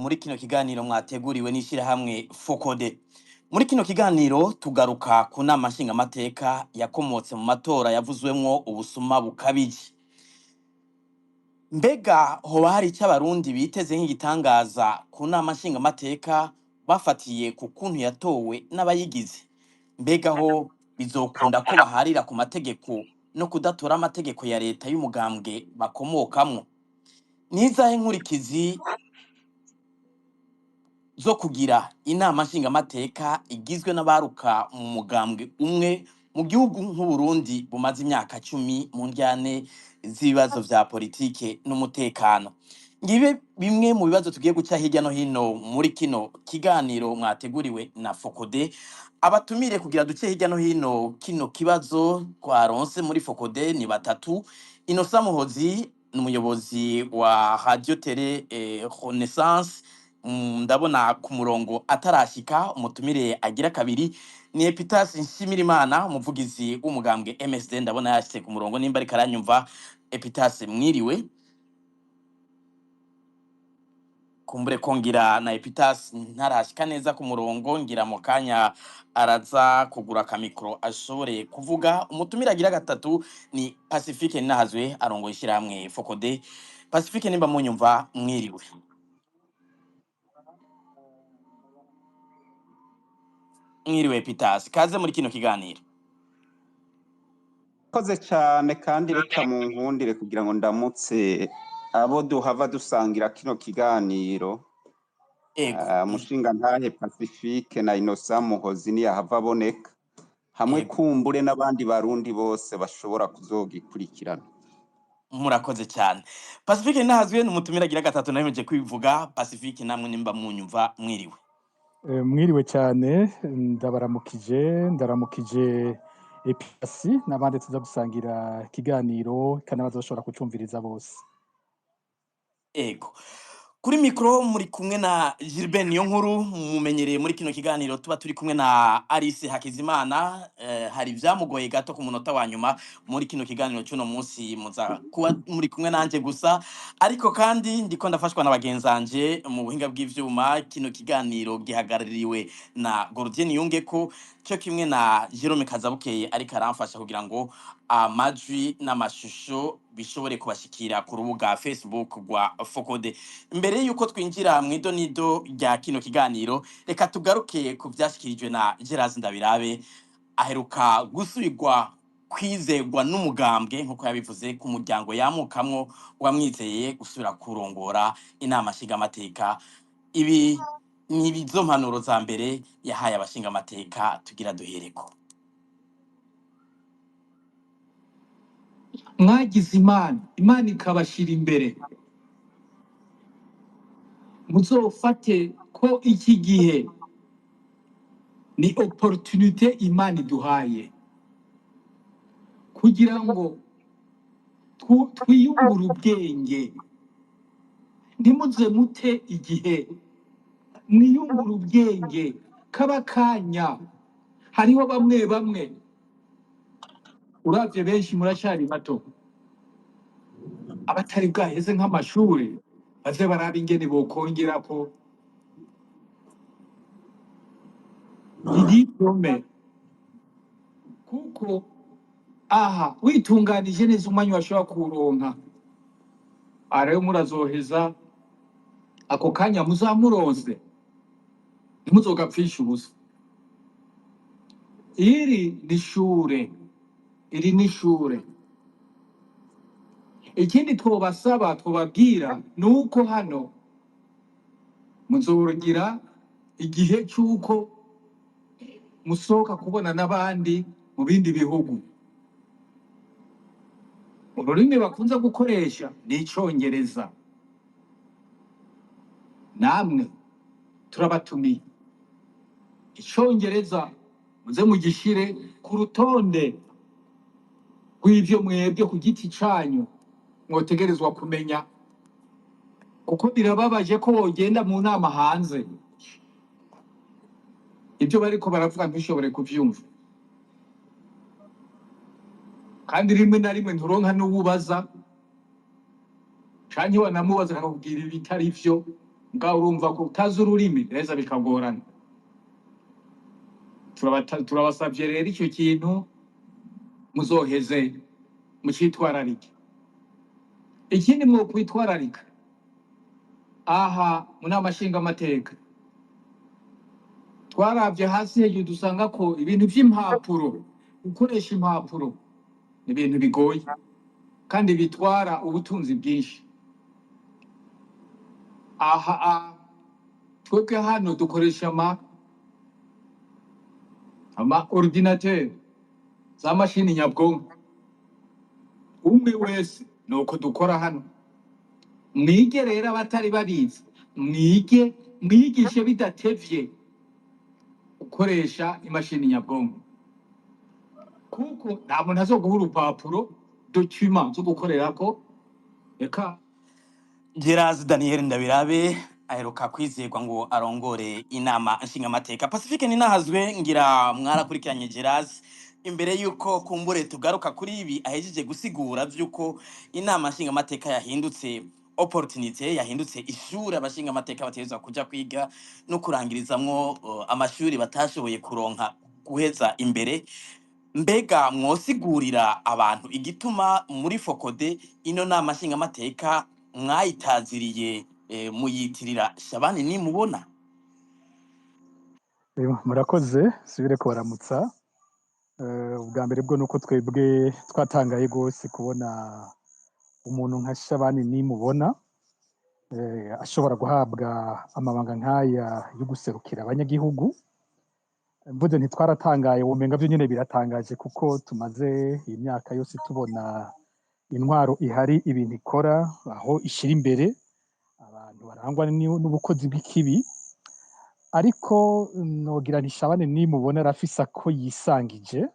muri kino kiganiro mwateguriwe n'ishirahamwe Fokode. Muri kino kiganiro tugaruka ku nama nshingamateka yakomotse mu matora yavuzwemwo ubusuma bukabije. Mbega hoba hari icyo abarundi biteze nk'igitangaza ku nama nshingamateka bafatiye ku kuntu yatowe n'abayigize? Mbega ho bizokunda ko baharira ku mategeko no kudatora amategeko ya leta y'umugambwe bakomokamwo? Nizahe nkurikizi zo kugira inama nshingamateka igizwe n'abaruka mu mugambwe umwe mu gihugu nk'Uburundi bumaze imyaka 10 mu njyane z'ibibazo vya politike n'umutekano? Ngibe bimwe mu bibazo tugiye guca hirya no hino muri kino kiganiro mwateguriwe na Fokode. Abatumire kugira duce hirya no hino kino kibazo twaronse muri Fokode ni batatu. Innocent Muhozi n'umuyobozi wa Radio Télé Renaissance, ndabona ku murongo atarashika. Umutumire agira kabiri ni Epitas Nshimirimana, umuvugizi w'umugambwe MSD, ndabona yashitse ku murongo. Nimba ariko aranyumva, Epitas mwiriwe. Kumbure kongira na Epitas ntarashika neza ku murongo, ngira mu kanya araza kugura kamikro ashobore kuvuga. Umutumire agira gatatu ni Pacifique Nahazwe, arongoye ishyirahamwe Fokode. Pacifique, nimba munyumva mwiriwe. Mwiriwe Epitas, kaze muri kino kiganiro. Koze cyane kandi reka mu nkundire kugira ngo ndamutse abo duhava dusangira kino kiganiro. Mushinga ntahe Pacifique na Innocent Muhozi ni yahava aboneka, hamwe kumbure n'abandi barundi bose bashobora kuzogikurikirana. Murakoze cyane. Pacifique Nahazwe n'umutumire agira gatatu nayemeje kwivuga. Pacifique, namwe nimba munyumva mwiriwe. Mwiriwe cyane, ndaramukije Episi n'abandi tuza gusangira ikiganiro kandi bazoshobora kucumviriza bose. Ego. Kuri mikro muri kumwe na Gilbert Niyonkuru, mumenyereye muri kino kiganiro tuba turi kumwe na Alice Hakizimana. Hari vyamugoye gato ku munota wa nyuma muri kino kiganiro cy'uno munsi, muza kuba muri kumwe nanje gusa, ariko kandi ndiko ndafashwa na bagenzanje mu buhinga bw'ivyuma. Kino kiganiro gihagarariwe na Gordien Yungeko, cyo kimwe na Jerome Kazabukeye ariko aramfasha kugira ngo amajwi n'amashusho bishobore kubashikira ku rubuga Facebook rwa Fokode. Mbere yuko twinjira mu idonido rya kino kiganiro, reka tugaruke ku vyashikirijwe na Gerard Ndabirabe, aheruka gusubirwa kwizegwa n'umugambwe nkuko yabivuze ku muryango yamukamwo wamwizeye gusubira kurongora inama nshingamateka. Ibi ni bizo mpanuro za mbere yahaye abashingamateka, tugira duhereko. Mwagize Imana ikabashira imbere, muzofate ko iki gihe ni opportunité Imana iduhaye kugira ngo twiyungure ubwenge. Ntimuze mute igihe, mwiyungure ubwenge kaba kanya. Hariho bamwe uravye benshi muracari bato, abatari bwaheze nk'amashuri, baze baraba ingene bokongerako idiplome, kuko aha witunganije neza umwanya washobora kuronka. Rero murazoheza ako kanya muzamuronse, ntimuzogapfisha ubusa. Iri ni ishure. Ikindi twobasaba twobabwira nuko hano muzogira igihe cyuko musohoka kubona n'abandi mu bindi bihugu. Ururimi bakunze gukoresha ni Icongereza. Namwe turabatumiye Icongereza muze mugishire ku rutonde rw'ivyo mwebwe ku giti canyu mwotegerezwa kumenya, kuko birababaje ko wogenda mu nama hanze ibyo bariko baravuga ntishobore kuvyumva, kandi rimwe na rimwe nturonka n'uwubaza canke wanamubaza akakubwira ibitari vyo. ngaho urumva ko utazi ururimi reza bikagorana. Turabasabye rero icyo kintu muzoheze mucitwararike. Ikindi mwo kwitwararika aha mu nama nshingamateka twarabye hasi hejuru dusanga ko ibintu by'impapuro, gukoresha impapuro ni ibintu bigoye kandi bitwara ubutunzi bwinshi. Aha twebwe hano dukoresha ama ordinateur, za mashini nyabwonko. Umwe wese nuko dukora hano. Mwige rero abatari babizi, mwigishe bidatevye gukoresha imashini nyabwonko, kuko nta muntu azoguha urupapuro document zo gukorerako. Eka Gerazi Daniel Ndabirabe aheruka kwizerwa ngo arongore inama nshingamateka. Pacifique ninahazwe ngira mwarakurikiranye Gerazi, imbere yuko kumbure tugaruka kuri ibi ahejeje gusigura vyuko inama nshingamateka yahindutse opportunité, yahindutse ishuri abashingamateka bategerezwa kuja kwiga no kurangirizamwo amashuri batashoboye kuronka guheza imbere. Mbega mwosigurira abantu igituma muri Fokode ino nama nshingamateka mwayitaziriye muyitirira Shabani nimubona? Murakoze, subire ko baramutsa. Ubwa mbere bwo nuko twebwe twatangaye gose kubona umuntu nka Shabani nimubona ashobora guhabwa amabanga nk'aya yo guserukira abanyagihugu. Mvuze ntitwaratangaye, womenga byo nyene biratangaje kuko tumaze imyaka yose tubona intwaro ihari ibintu ikora, aho ishira imbere abantu barangwa n'ubukozi bw'ikibi. Ariko nogira nti Shabani nimubona arafise ko yisangije.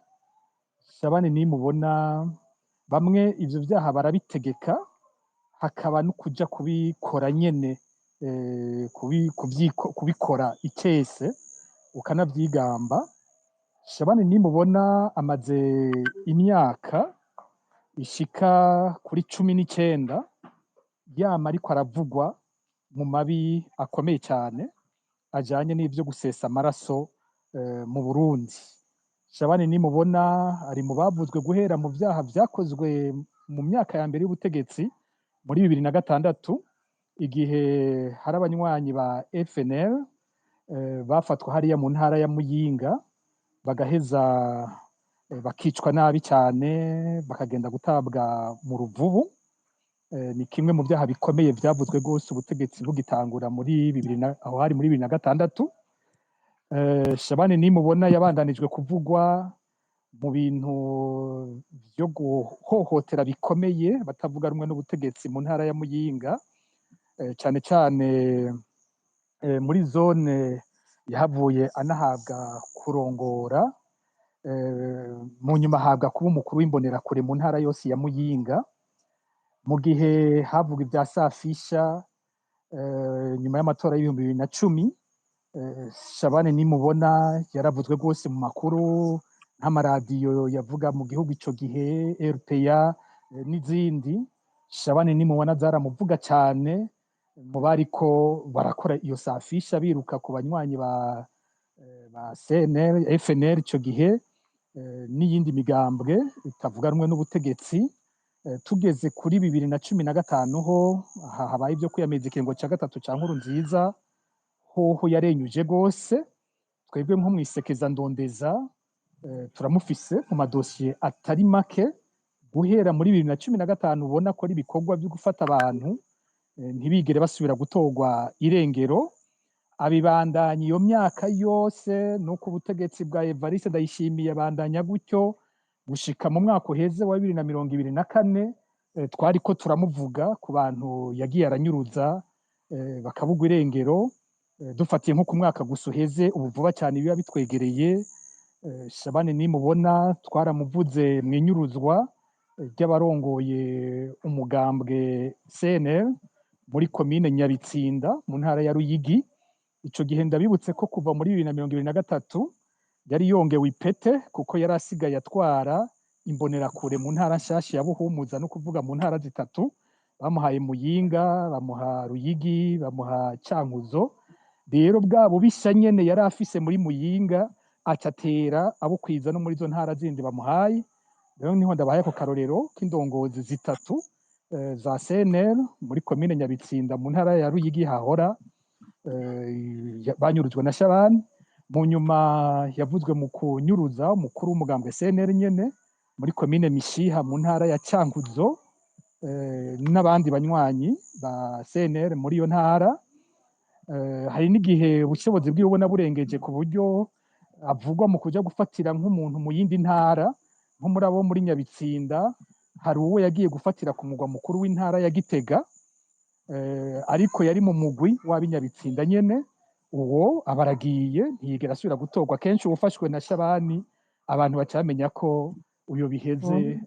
Shabani nimubona bamwe ivyo vyaha barabitegeka, hakaba no kuja kubikora nyene, kubikora icese ukanavyigamba. Shabani nimubona amaze imyaka ishika kuri 19 yama ariko aravugwa mu mabi akomeye cyane ajanye n'ivyo gusesa amaraso mu Burundi. Shabani nimubona ari mu bavuzwe guhera mu vyaha vyakozwe mu myaka ya mbere y'ubutegetsi muri 2006, igihe hari abanywanyi ba FNL bafatwa hariya mu ntara ya Muyinga, bagaheza bakicwa nabi cyane, bakagenda gutabwa mu Ruvubu. Ni kimwe mu vyaha bikomeye vyavuzwe gose ubutegetsi bugitangura muri 2006. Shabani nimubona yabandanijwe kuvugwa mu bintu byo guhohotera bikomeye batavuga rumwe n'ubutegetsi mu ntara ya Muyinga, cyane cyane muri zone yahavuye anahabwa kurongora, mu nyuma ahabwa kuba umukuru w'imbonerakure mu ntara yose ya Muyinga. Mu gihe havuga ibya Safisha nyuma y'amatora y'2010, Shabani nimubona yaravuzwe rwose mu makuru nk'amaradiyo yavuga mu gihugu ico gihe, RPA n'izindi. Shabani nimubona zaramuvuga cyane mu bariko barakora iyo Safisha biruka ku banywanyi ba CNL, FNL ico gihe, n'iyindi migambwe itavuga rumwe n'ubutegetsi. Tugeze kuri 2015 ho habaye ibyo kwiyameza ikiringo cya gatatu ca Nkurunziza, hoho yarenyuje gose. Twebwe nko mwisekeza ndondeza turamufise mu madosiye atari make, guhera muri 2015 ubona ko ari ibikorwa byo gufata abantu ntibigere basubira gutorwa irengero. Abibandanya iyo myaka yose nuko ubutegetsi bwa Evariste Ndayishimiye bandanya gutyo gushika mu mwaka uheze wa 2024. Twariko turamuvuga ku bantu yagiye aranyuruza bakabugwa irengero, dufatiye nko ku mwaka gusa uheze. Ubu vuba cyane biba bitwegereye. Shabani nimubona twaramuvuze mwinyuruzwa ry'abarongoye umugambwe CNL muri komine Nyabitsinda mu ntara ya Ruyigi. Ico gihe ndabibutse ko kuva muri 2023 yari yongewe ipete kuko yari asigaye atwara imbonerakure mu ntara nshasha ya Buhumuza, no kuvuga mu ntara zitatu bamuhaye Muyinga, bamuha Ruyigi, bamuha Cankuzo. Rero bwa bubisha nyene yari afise muri Muyinga acatera abukwiza no muri zo ntara zindi bamuhaye. Rero niho ndabaye ko karorero k'indongozi zitatu za CNL muri komine Nyabitsinda mu ntara ya Ruyigi hahora banyurujwe na Shabani. Mu nyuma yavuzwe mu kunyuruza umukuru w'umugambwe CNL nyene muri komine Mishiha mu ntara ya Cankuzo, n'abandi banywanyi ba CNL muri iyo ntara. Hari n'igihe ubushobozi bwiwe ubona burengeje ku buryo avugwa mu kuja gufatira nk'umuntu mu yindi ntara, nko muri abo muri Nyabitsinda hari uwo yagiye gufatira ku mugwa mukuru w'intara ya Gitega, ariko yari mu mugwi w'ab'inyabitsinda nyene. Uwo abaragiye ntiyigera asubira gutorwa. Kenshi uwufashwe na Shabani abantu bacamenya ko uyo biheze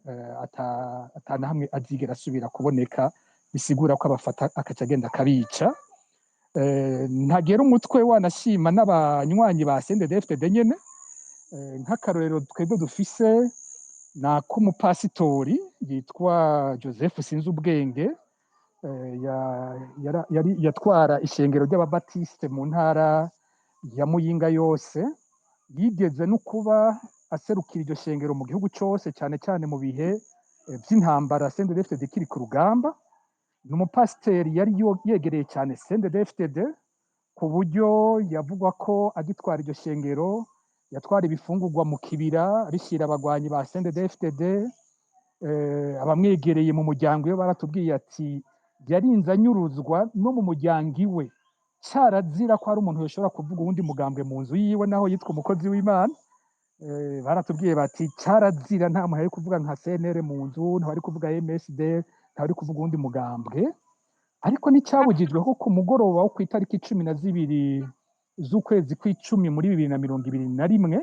atana hamwe azigera asubira kuboneka, bisigura ko abafata akaca agenda akabica. Ntagera umutwe wanashima n'abanywanyi ba CNDD-FDD nyene. Nk'akarorero twebwe dufise n'ak'umupasitori yitwa Joseph Sinzubwenge, yatwara ishengero ry'ababatiste mu ntara ya Muyinga yose. Yigeze no kuba aserukira iryo shengero mu gihugu cose, cyane cyane mu bihe vy'intambara CNDD-FDD kiri ku rugamba. Ni umupasiteri yari yegereye cyane CNDD-FDD ku buryo yavugwa ko agitwara iryo shengero yatwara ibifungurwa mu kibira rishira abagwanyi ba CNDD-FDD. Abamwegereye mu muryango iyo baratubwiye ati yarinze anyuruzwa no mu muryango iwe, carazira ko hari umuntu yoshobora kuvuga uwundi mugambwe mu nzu yiwe naho yitwa umukozi w'Imana. Baratubwiye bati carazira, nta muntu ari kuvuga nka CNL mu nzu, nta ari kuvuga MSD, nta ari kuvuga uwundi mugambwe. Ariko n'icyabugijwe ko ku mugoroba wo ku itariki 12 z'ukwezi kw'icumi muri 2021,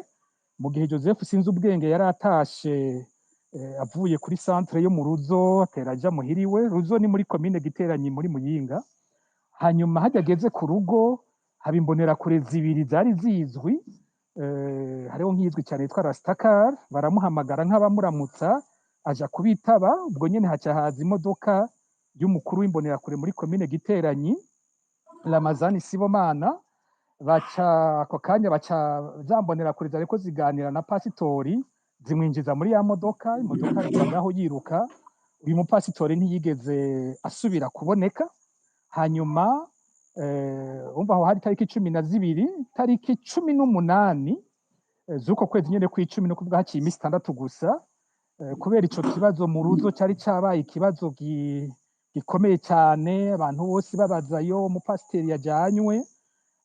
mu gihe Joseph Sinzubwenge yari atashe avuye kuri centre yo mu Ruzo ateraja muhiriwe. Ruzo ni muri komine Giteranyi muri Muyinga. Hanyuma hageze ku rugo haba imbonerakure zibiri zari zizwi, hariho nk'izwi cyane yitwa Rastakar. Baramuhamagara nk'abamuramutsa aja kubitaba. Ubwo nyene haca haza imodoka y'umukuru w'imbonerakure muri komine Giteranyi, Ramazani Sibomana. Baca ako kanya baca zambonerakure zariko ziganira na pasitori, zimwinjiza muri ya modoka. Imodoka igaho yiruka. Uyu mupasitori ntiyigeze asubira kuboneka. Hanyuma umva aho hari tariki 12, tariki 18 z'uko kwezi nyene kw'icumi, no kuvuga haciye imisi 6 gusa, kubera ico kibazo mu Ruzo cyari cabaye ikibazo gikomeye cyane, abantu bose babazayo umupasiteri yajanywe.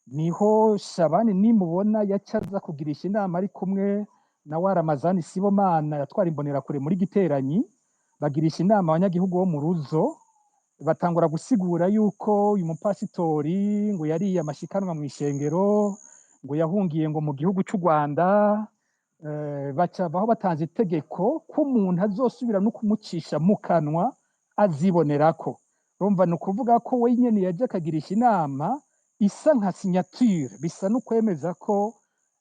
Niho Shabani nimubona yacaza kugirisha inama ari kumwe na wa Ramazani Sibomana yatwara imbonerakure muri Giteranyi. Bagirisha inama abanyagihugu bo mu Ruzo, batangura gusigura yuko uyu mupasitori ngo yari amashikanwa mu ishengero, ngo yahungiye ngo mu gihugu cy'u Rwanda. Baho batanze itegeko ko umuntu azosubira no kumucisha mu kanwa azibonerako. Urumva ni ukuvuga ko we nyene yaje akagirisha inama isa nka signature, bisa no kwemeza ko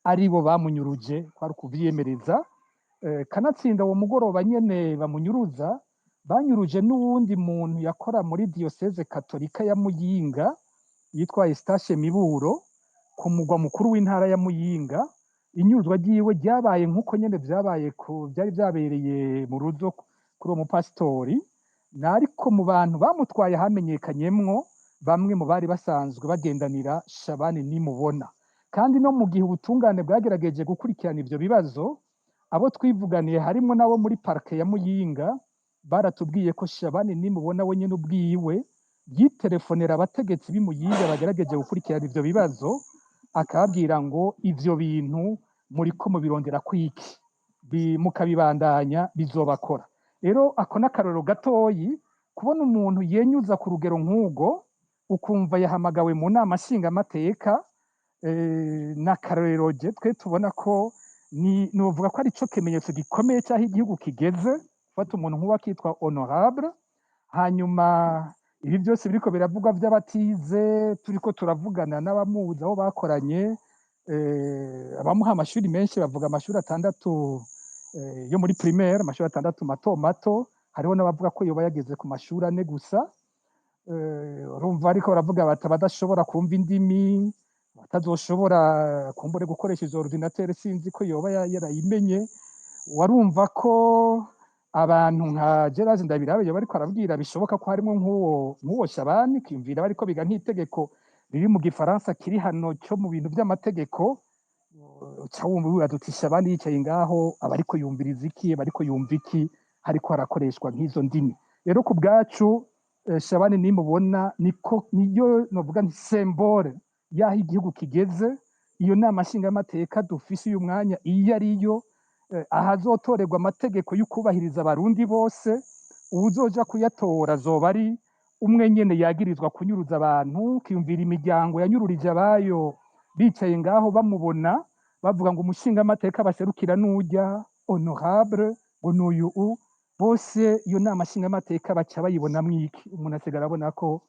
ari bo bamunyuruje, kwari ukuvyiyemereza. Kanatsinda uwo mugoroba nyene bamunyuruza, banyuruje n'uwundi muntu yakora muri diocese katolika ya Muyinga yitwa Eustache Miburo ku mugwa mukuru w'intara ya Muyinga. Inyuruzwa ryiwe ryabaye nk'uko nyene byari byabereye mu Ruzo kuri uwo mupasitori. Ariko mu bantu bamutwaye hamenyekanyemwo bamwe mu bari basanzwe bagendanira Shabani nimubona. Kandi no mu gihe ubutungane bwagerageje gukurikirana ivyo bibazo, abo twivuganiye harimo nabo muri parke ya Muyinga baratubwiye ko Shabani nimubona we nyene ubwiwe yitelefonera abategetsi b'Imuyinga bagerageje gukurikirana ivyo bibazo, akababwira ngo ivyo bintu muriko mubirondera kwiki, mukabibandanya bizobakora. Rero ako n'akarorero gatoyi, kubona umuntu yenyuza ku rugero nk'ubwo ukumva yahamagawe mu nama nshingamateka, n'akarorero twe tubona ko novuga ko ari cyo kimenyetso gikomeye cy'aho igihugu kigeze, gufata umuntu nk'uwo akitwa honorable. Hanyuma ibi byose biriko biravugwa by'abatize, turiko turavugana n'abamuzi aho bakoranye, abamuha amashuri menshi bavuga amashuri 6 yo muri primaire, amashuri 6 mato mato, hariho n'abavuga ko yoba yageze ku mashuri 4 gusa. Urumva ariko baravuga bati abadashobora kumva indimi, batazoshobora kumbure gukoresha izo ordinateur, sinzi ko yoba yarayimenye. Warumva ko abantu nka Gerard Ndabirabe yoba ariko arabwira bishoboka ko harimo nk'uwo Shabani, kwiyumvira bariko biga nk'itegeko riri mu gifaransa kiri hano cyo mu bintu by'amategeko, cyawumva duti Shabani yicaye ngaho abariko yumviriza iki, bariko yumva iki, hariko harakoreshwa nk'izo ndimi. Rero ku bwacu Shabani nimubona niyo novuga nti symbole yaho igihugu kigeze. Iyo nama nshingamateka dufise uyu mwanya iyo ariyo ahazotorerwa amategeko y'ukubahiriza abarundi bose, uwuzoja kuyatora azoba ari umwe nyene yagirizwa kunyuruza abantu, kiyumvira imiryango yanyururije abayo bicaye ngaho bamubona bavuga ngo umushingamateka baserukira n'urya honorable ngo n'uyu bose. Iyo nama nshingamateka baca bayibonamwo iki? Umuntu asigara abona ko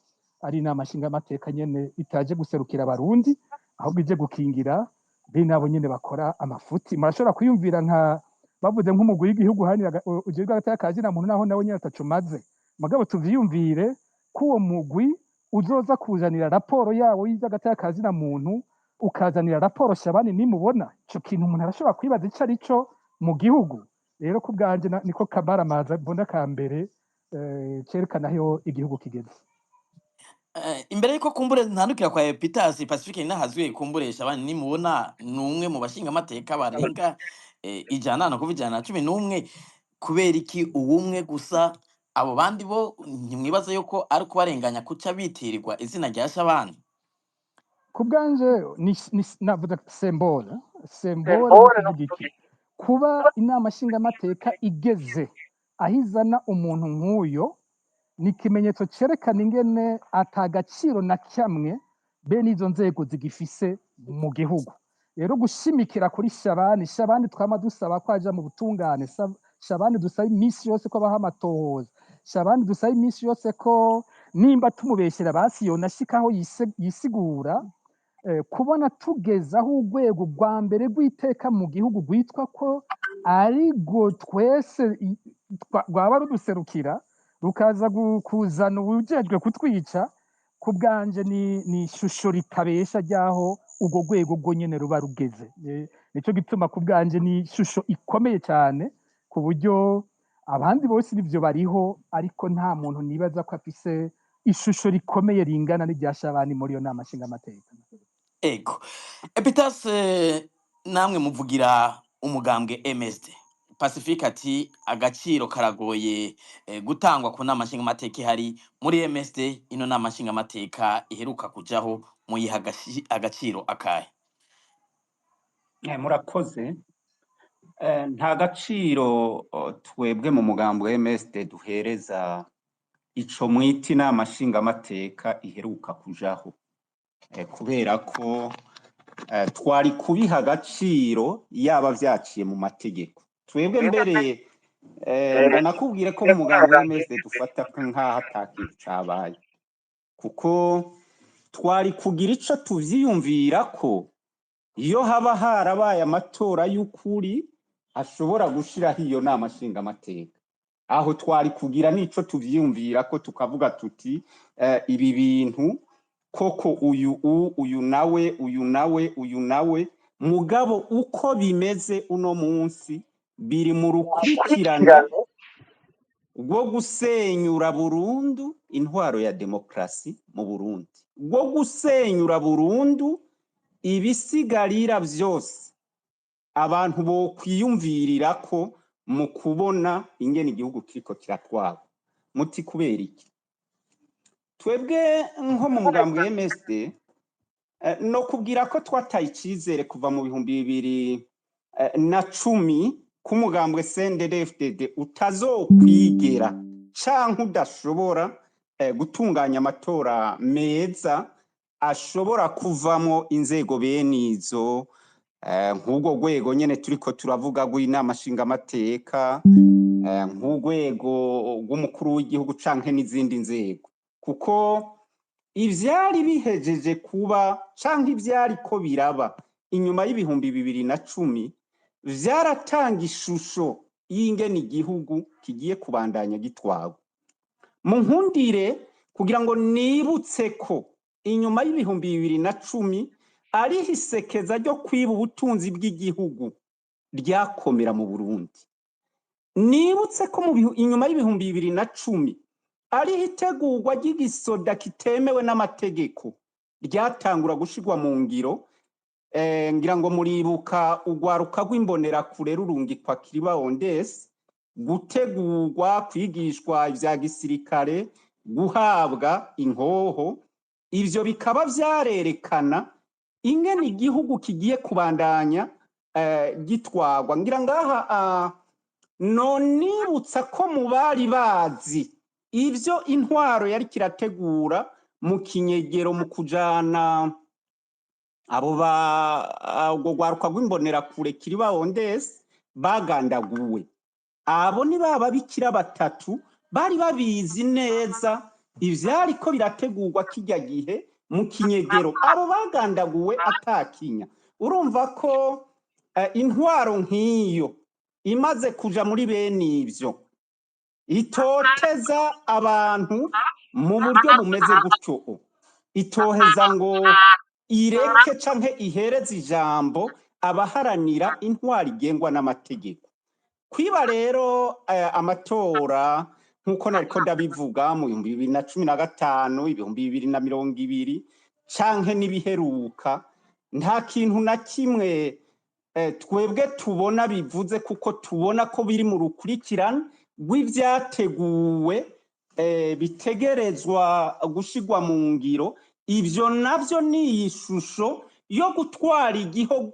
ari inama nshingamateka nyene itaje guserukira abarundi, ahubwo ije gukingira bene abo nyene bakora amafuti. Murashobora kwiyumvira nka bavuze nk'umugwi w'igihugu ujejwe agateka ka zina muntu, naho nawe nyene ataco maze. Mugabo tuvyiyumvire ko uwo mugwi uzoza kuzanira raporo yawo y'agateka ka zina muntu, ukazanira raporo Shabani nimubona, ico kintu umuntu arashobora kwibaza ico ari co mu gihugu. Rero ku bwanje niko kamaramaza mbona ka mbere cerekana aho igihugu kigeze. Imbere yuko kumbure ntandukira kwa Epitas Pacifique ninahazwe kumbure Shabani nimubona numwe mu bashinga amateka barenga 111. Kubera iki uwumwe gusa? Abo bandi bo ntimwibaza yuko ari kubarenganya kuca bitirirwa izina rya Shabani? Ku bwanje navuga symbole kuvuga iki? Kuba inama nshingamateka igeze ahizana umuntu nk'uyo ni ikimenyetso cerekana ingene atagaciro na kamwe bene izo nzego zigifise mu gihugu. Rero gushimikira kuri Shabani twama dusaba ko aja mu butungane, Shabani dusaba iminsi yose ko abaha amatohoza, Shabani dusaba iminsi yose ko nimba tumubeshyera basi yonashikaho yisigura. Kubona tugezaho urwego rwa mbere rw'iteka mu gihugu rwitwa ko arigo twese rwaba ruduserukira, rukaza kuzana ubujejwe kutwica, ku bwanje ni ishusho ritabesha ryaho urwo rwego rwo nyene ruba rugeze. Nico gituma ku bwanje ni ishusho ikomeye cyane, ku buryo abandi bose nivyo bariho, ariko nta muntu nibaza ko afise ishusho rikomeye ringana n'irya Shabani muri iyo nama nshingamateka. Ego. Epitas, namwe muvugira umugambwe MSD. Pacifique ati agaciro karagoye gutangwa ku nama nshingamateka hari muri MSD. Ino nama nshingamateka iheruka kujaho muyiha agaciro akahe? Murakoze. Nta gaciro twebwe mu mugambwe MSD duhereza ico mwita inama nshingamateka iheruka kujaho, kubera ko twari kubiha agaciro yaba vyaciye mu mategeko. Twebwe mbere ndanakubwire ko mu mugambwe w'MSD dufata nk'aho atakintu cabaye, kuko twari kugira ico tuvyiyumvira ko iyo haba harabaye amatora y'ukuri ashobora gushiraho iyo nama nshingamateka, aho twari kugira n'ico tuvyiyumvira ko tukavuga tuti ibi bintu koko uyu nawe mugabo uko bimeze uno munsi biri mu rukurikirane rwo gusenyura burundu intwaro ya demokrasi mu Burundi, rwo gusenyura burundu ibisigarira vyose abantu bo kwiyumvirira ko mu kubona ingene igihugu kiriko kiratwara. Muti kubera iki? Twebwe nko mu mugambwe MSD no kubwira ko twataye icizere kuva mu 2010 ku mugambwe CNDD-FDD utazokwigera canke udashobora gutunganya amatora meza ashobora kuvamo inzego benizo, nk'ubwo rwego nyene turiko turavuga rw'inama nshingamateka, nk'urwego rw'umukuru w'igihugu canke n'izindi nzego, kuko ivyari bihejeje kuba canke ivyari ko biraba inyuma y'ibihumbi 2010 vyaratanga ishusho y'ingene igihugu kigiye kubandanya gitwawe. Mu nkundire kugira ngo nibutse ko inyuma y'ibihumbi 2010 ari hisekeza ryo kwiba ubutunzi bw'igihugu ryakomera mu Burundi. Nibutse ko inyuma y'ibihumbi 2010 ari hitegurwa ry'igisoda kitemewe n'amategeko ryatangura gushirwa mu ngiro. Ngira ngo muribuka ugwaruka rw'imbonera kure rurungikwa Kiriba Ondesi gutegurwa kwigishwa ivya gisirikare guhabwa inkoho. Ivyo bikaba vyarerekana ingene igihugu kigiye kubandanya gitwagwa. Ngira ngaha nonibutsa ko mu bari bazi ivyo intwaro yari kirategura mu kinyegero mu kujana abo ubwo gwaruka rw'imbonera kure Kiriba Ondesi bagandaguwe. Abo ni bababikira batatu bari babizi neza ivyariko birategurwa kijya gihe mu kinyegero. Abo bagandaguwe atakinya. Urumva ko intwaro nk'iyo imaze kuja muri bene ivyo itoteza abantu mu buryo bumeze gutyo, itoheza ngo ireke canke ihereze ijambo abaharanira intwaro igengwa n'amategeko. Kwiba rero amatora nk'uko nariko ndabivuga mu 2015 2020 canke n'ibiheruka nta kintu na kimwe twebwe tubona bivuze, kuko tubona ko biri mu rukurikirane rw'ivyateguwe bitegerezwa gushirwa mu ngiro. Ivyo navyo ni ishusho yo gutwara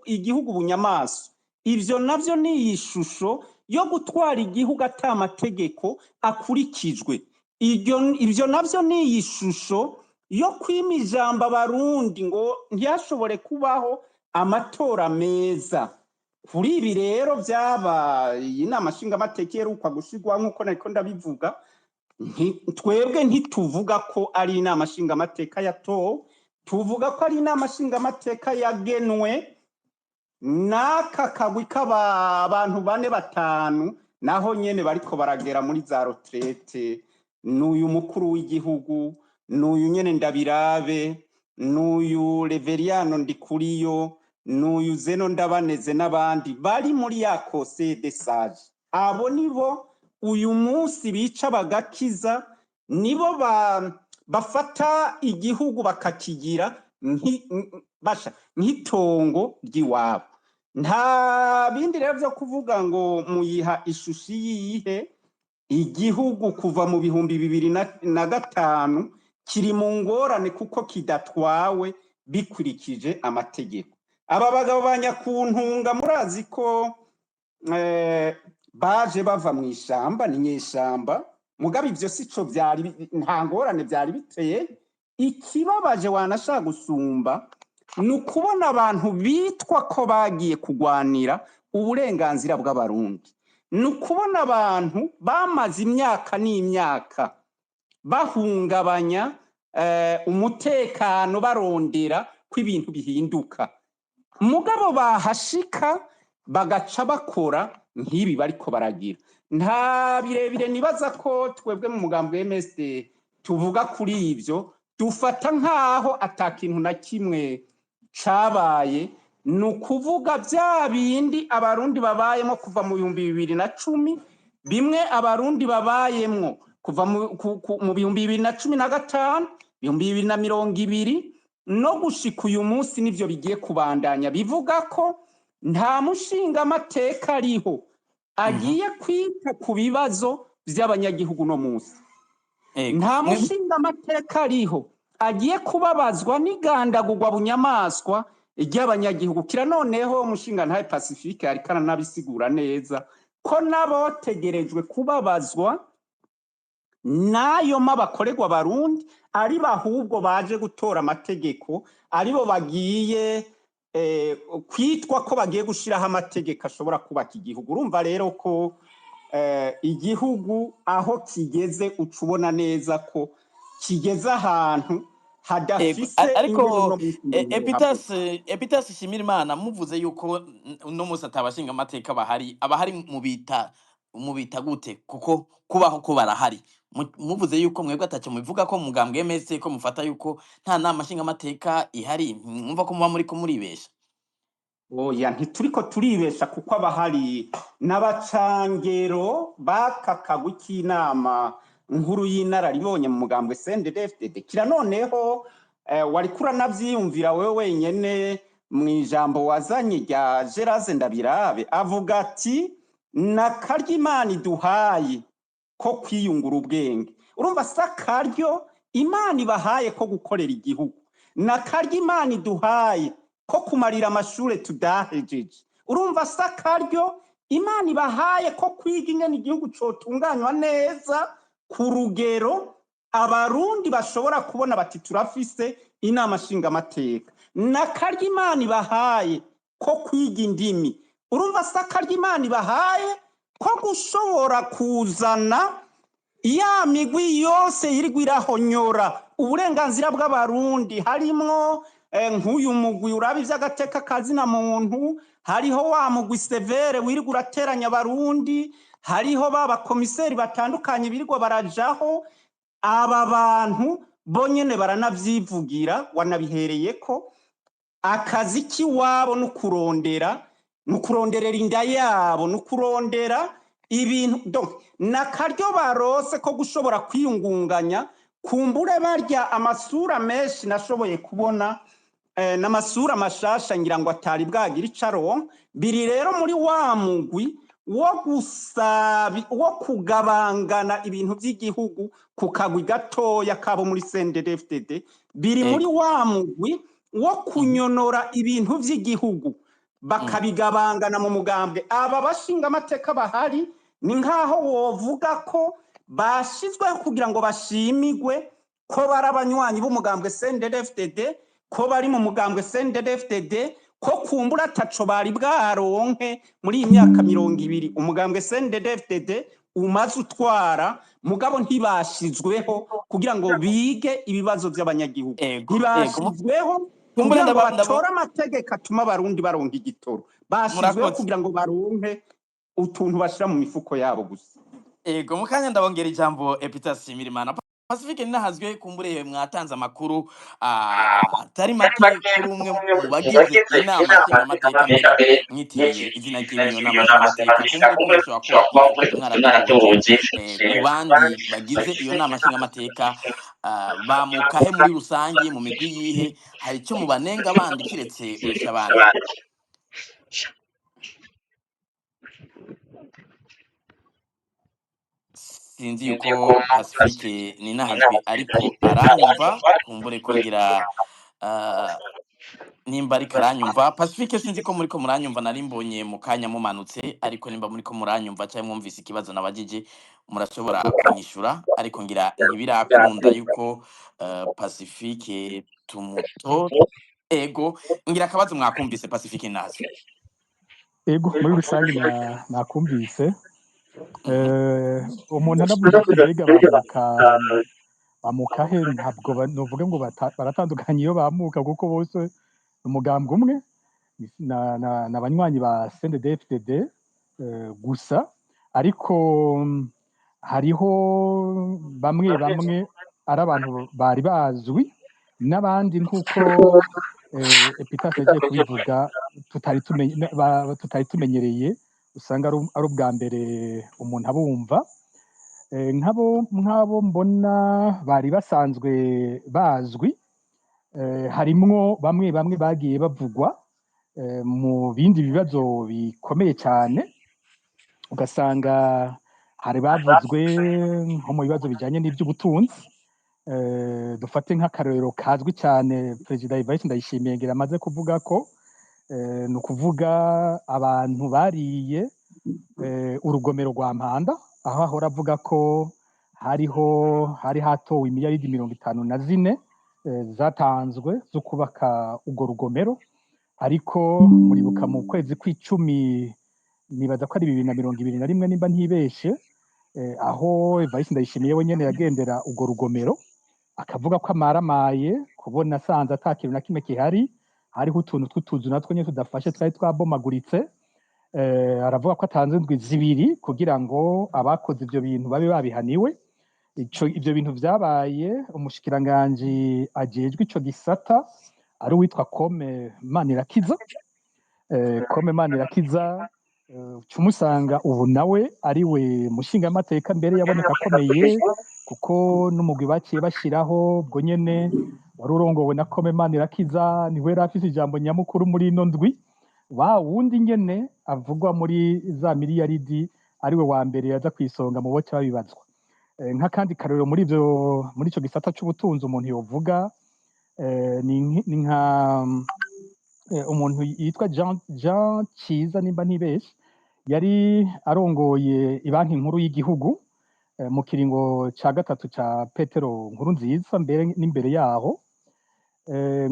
igihugu bunyamaso. Ivyo navyo ni ishusho yo gutwara igihugu ata amategeko akurikijwe. Ivyo navyo ni ishusho yo kwima ijambo abarundi ngo ntiyashobore kubaho amatora meza. Kuri ibi rero vyaba inama nshingamateka iheruka gushirwa nk'uko nariko ndabivuga, twebwe ntituvuga ko ari inama nshingamateka yatowe, tuvuga ko ari inama nshingamateka yagenwe n'aka kagwi k'abantu 4-5 naho nyene bariko baragera muri za retraite. N'uyu mukuru w'igihugu, n'uyu nyene Ndabirabe, n'uyu Reveriyano Ndikuriyo, n'uyu Zeno Ndabaneze n'abandi bari muri ya Conseil des Sages. Abo nibo uyu munsi bica bagakiza, nibo bafata igihugu bakakigira nk'itongo ry'iwabo. Nta bindi rero vyo kuvuga ngo muyiha ishusho yihe. Igihugu kuva mu 2005 kiri mu ngorane kuko kidatwawe bikurikije amategeko. Aba bagabo banyakuntunga murazi ko baje bava mu ishamba, ni nyeshamba, mugabe ivyo sico vyari nta ngorane vyari biteye. Ikibabaje wanashaka gusumba nukubona abantu bitwa ko bagiye kugwanira uburenganzira bw'abarundi. Nukubona abantu bamaze imyaka n'imyaka bahungabanya umutekano barondera ko ibintu bihinduka, mugabo bahashika bagaca bakora nk'ibi bariko baragira. Nta birebire nibaza ko twebwe mu mugambi w'MSD tuvuga kuri ivyo, dufata nkaho atakintu na kimwe cabaye. Nukuvuga vya bindi abarundi babayemo kuva mu 2010, bimwe abarundi babayemwo kuva mu 2015, 2020 no gushika uyu munsi nivyo bigiye kubandanya. Bivuga ko nta mushinga amateka ariho agiye kwita ku bibazo vy'abanyagihugu no munsi. Nta mushinga amateka ariho agiye kubabazwa n'igandagurwa bunyamaswa ry'abanyagihugu. Kira noneho umushinga ntaye Pacifique ariko aranabisigura neza ko nabotegerejwe kubabazwa nayo mabakorerwa Barundi ari bahubwo baje gutora amategeko, aribo bagiye kwitwa ko bagiye gushiraho amategeko ashobora kubaka igihugu. Urumva rero ko igihugu aho kigeze ucubona neza ko kigeze ahantu hadafise. Ariko Epitase Shimirimana muvuze yuko no musa atabashinga amateka abahari mu bita mubita gute kuko kubaho ko barahari muvuze yuko mwebwe ataco mubivuga ko mugambwe MS ko mufata yuko nta nama nshingamateka ihari mwumva ko muba muriko muribesha? Oya ntituriko turibesha kuko abahari n'abacangero bakakagwa k'inama nkuru y'inararibonye mu mugambwe CNDD-FDD kira noneho wariko uranavyiyumvira wewe wenyene mw'ijambo wazanye rya Geraze Ndabirabe avuga ati nakarya Imana iduhaye ko kwiyungura ubwenge. Urumva sakaryo Imana ibahaye ko gukorera igihugu, nakarya Imana iduhaye ko kumarira amashure tudahejeje. Urumva sakaryo Imana ibahaye ko kwiga ingene igihugu cotunganywa neza ku rugero abarundi bashobora kubona bati turafise inama nshingamateka. Nakarya Imana ibahaye ko kwiga indimi. Urumva sakarya Imana ibahaye ko gushobora kuzana ya migwi yose yirigwa irahonyora uburenganzira bw'abarundi harimwo nk'uyu mugwi uraba ivy'agateka kazina muntu, hariho wa mugwi severe wirigwa urateranya abarundi, hariho baba komiseri batandukanye birigwa barajaho. Aba bantu bonyene baranavyivugira wanabihereyeko akazi kiwabo nukuronderera inda yabo nukurondera ibintu donc nakaryo barose ko gushobora kwiyungunganya. Kumbure barya amasura menshi nashoboye kubona n'amasura mashasha ngira ngo atari bwagira icaro biri rero muri wa mugwi wo kugabangana ibintu by'igihugu ku kagwi gatoya kabo muri CNDD-FDD, biri muri wa mugwi wo kunyonora ibintu by'igihugu bakabigabangana mu mugambwe. Aba bashinga amateka bahari ni nkaho wovuga ko bashizweho kugira ngo bashimigwe ko bari abanywanyi b'umugambwe CNDD-FDD, ko bari mu mugambwe CNDD-FDD, ko kumbura ataco bari bwaronke muri iyi myaka 20 umugambwe CNDD-FDD umaze utwara, mugabo ntibashizweho kugira ngo bige ibibazo by'abanyagihugu. Ntibashizweho kugira ngo batore amategeko atuma abarundi baronka igitoro, bashizweho kugira ngo baronke utuntu bashira mu mifuko yabo gusa. Ego mukanya ndabongera ijambo Epitasi Mirimana. Pacifique ninahazwe kumbure mwatanze amakuru atari make kuri umwe mu bagize inama nshingamateka mbere mwitiriye izina ry'iyo nama nshingamateka. Kumbure ko mushobora kuba mufite mwaratohoje ku bandi bagize iyo nama nshingamateka bamukahe muri rusangi mu migwi yihe, hari icyo mubanenga bandi kiretse urusha abandi? Sinzi yuko Pacifique ninahazwe ariko aranyumva, kumbure ko ngira nimba ariko aranyumva. Pacifique sinzi ko muriko muranyumva, nari mbonye mu kanya mumanutse, ariko nimba muriko muranyumva cyangwa mwumvise ikibazo nabajije murashobora kunyishura, ariko ngira ntibirakunda yuko Pacifique tumuto. Ego ngira akabazo mwakumvise Pacifique nazwe? Ego muri rusange nakumvise. Umuntu anavuga ati mbega bamukahe, ntabwo novuga ngo baratandukanye iyo bamuka kuko bose umugambwe umwe n'abanywanyi ba CNDD-FDD gusa, ariko hariho bamwe ari abantu bari bazwi n'abandi nk'uko Epitasi yagiye kubivuga tutari tumenyereye, usanga ari ubwa mbere umuntu abumva. nk'abo mbona bari basanzwe bazwi, harimwo bamwe bagiye bavugwa mu bindi bibazo bikomeye cyane, ugasanga hari bavuzwe nko mu bibazo bijyanye n'iby'ubutunzi. Dufate nk'akarorero kazwi cyane Perezida Evariste Ndayishimiye ngira amaze kuvuga ko ni ukuvuga abantu bariye urugomero rwa Mpanda, aho ahora avuga ko hari hatowe imiliyaridi 54 zatanzwe zo kubaka urwo rugomero, ariko muribuka mu kwezi kw'icumi nibaza ko ari 2021 nimba ntibeshe, aho Evariste Ndayishimiye wenyene yagendera urwo rugomero akavuga ko amaramaye kubona asanze ata kintu na kimwe kihari, hariho utuntu tw'utuzu natwo nyine tudafashe twari twabomaguritse. aravuga ko atanze indwi zibiri kugira ngo abakoze ibyo bintu babe babihaniwe. Ibyo bintu byabaye umushikiranganji ajejwe ico gisata ari uwitwa Kome Manirakiza. Kome Manirakiza cumusanga ubu nawe ari we mushingamateka mbere yaboneka akomeye, kuko n'umugwi baciye bashiraho ubwo nyene wari urongowe na Kome Manirakiza niwe yari afise ijambo nyamukuru muri ino ndwi. Wa wundi nyene avugwa muri za miliyaridi ariwe wa mbere yaza kwisonga mu boca babibazwa. Nk'akandi karero muri ico gisata c'ubutunzi umuntu yovuga ni nka umuntu yitwa Jean Ciza nimba ntibeshe, yari arongoye ibanki nkuru y'igihugu mu kiringo ca gatatu ca Petero Nkurunziza mbere n'imbere yaho.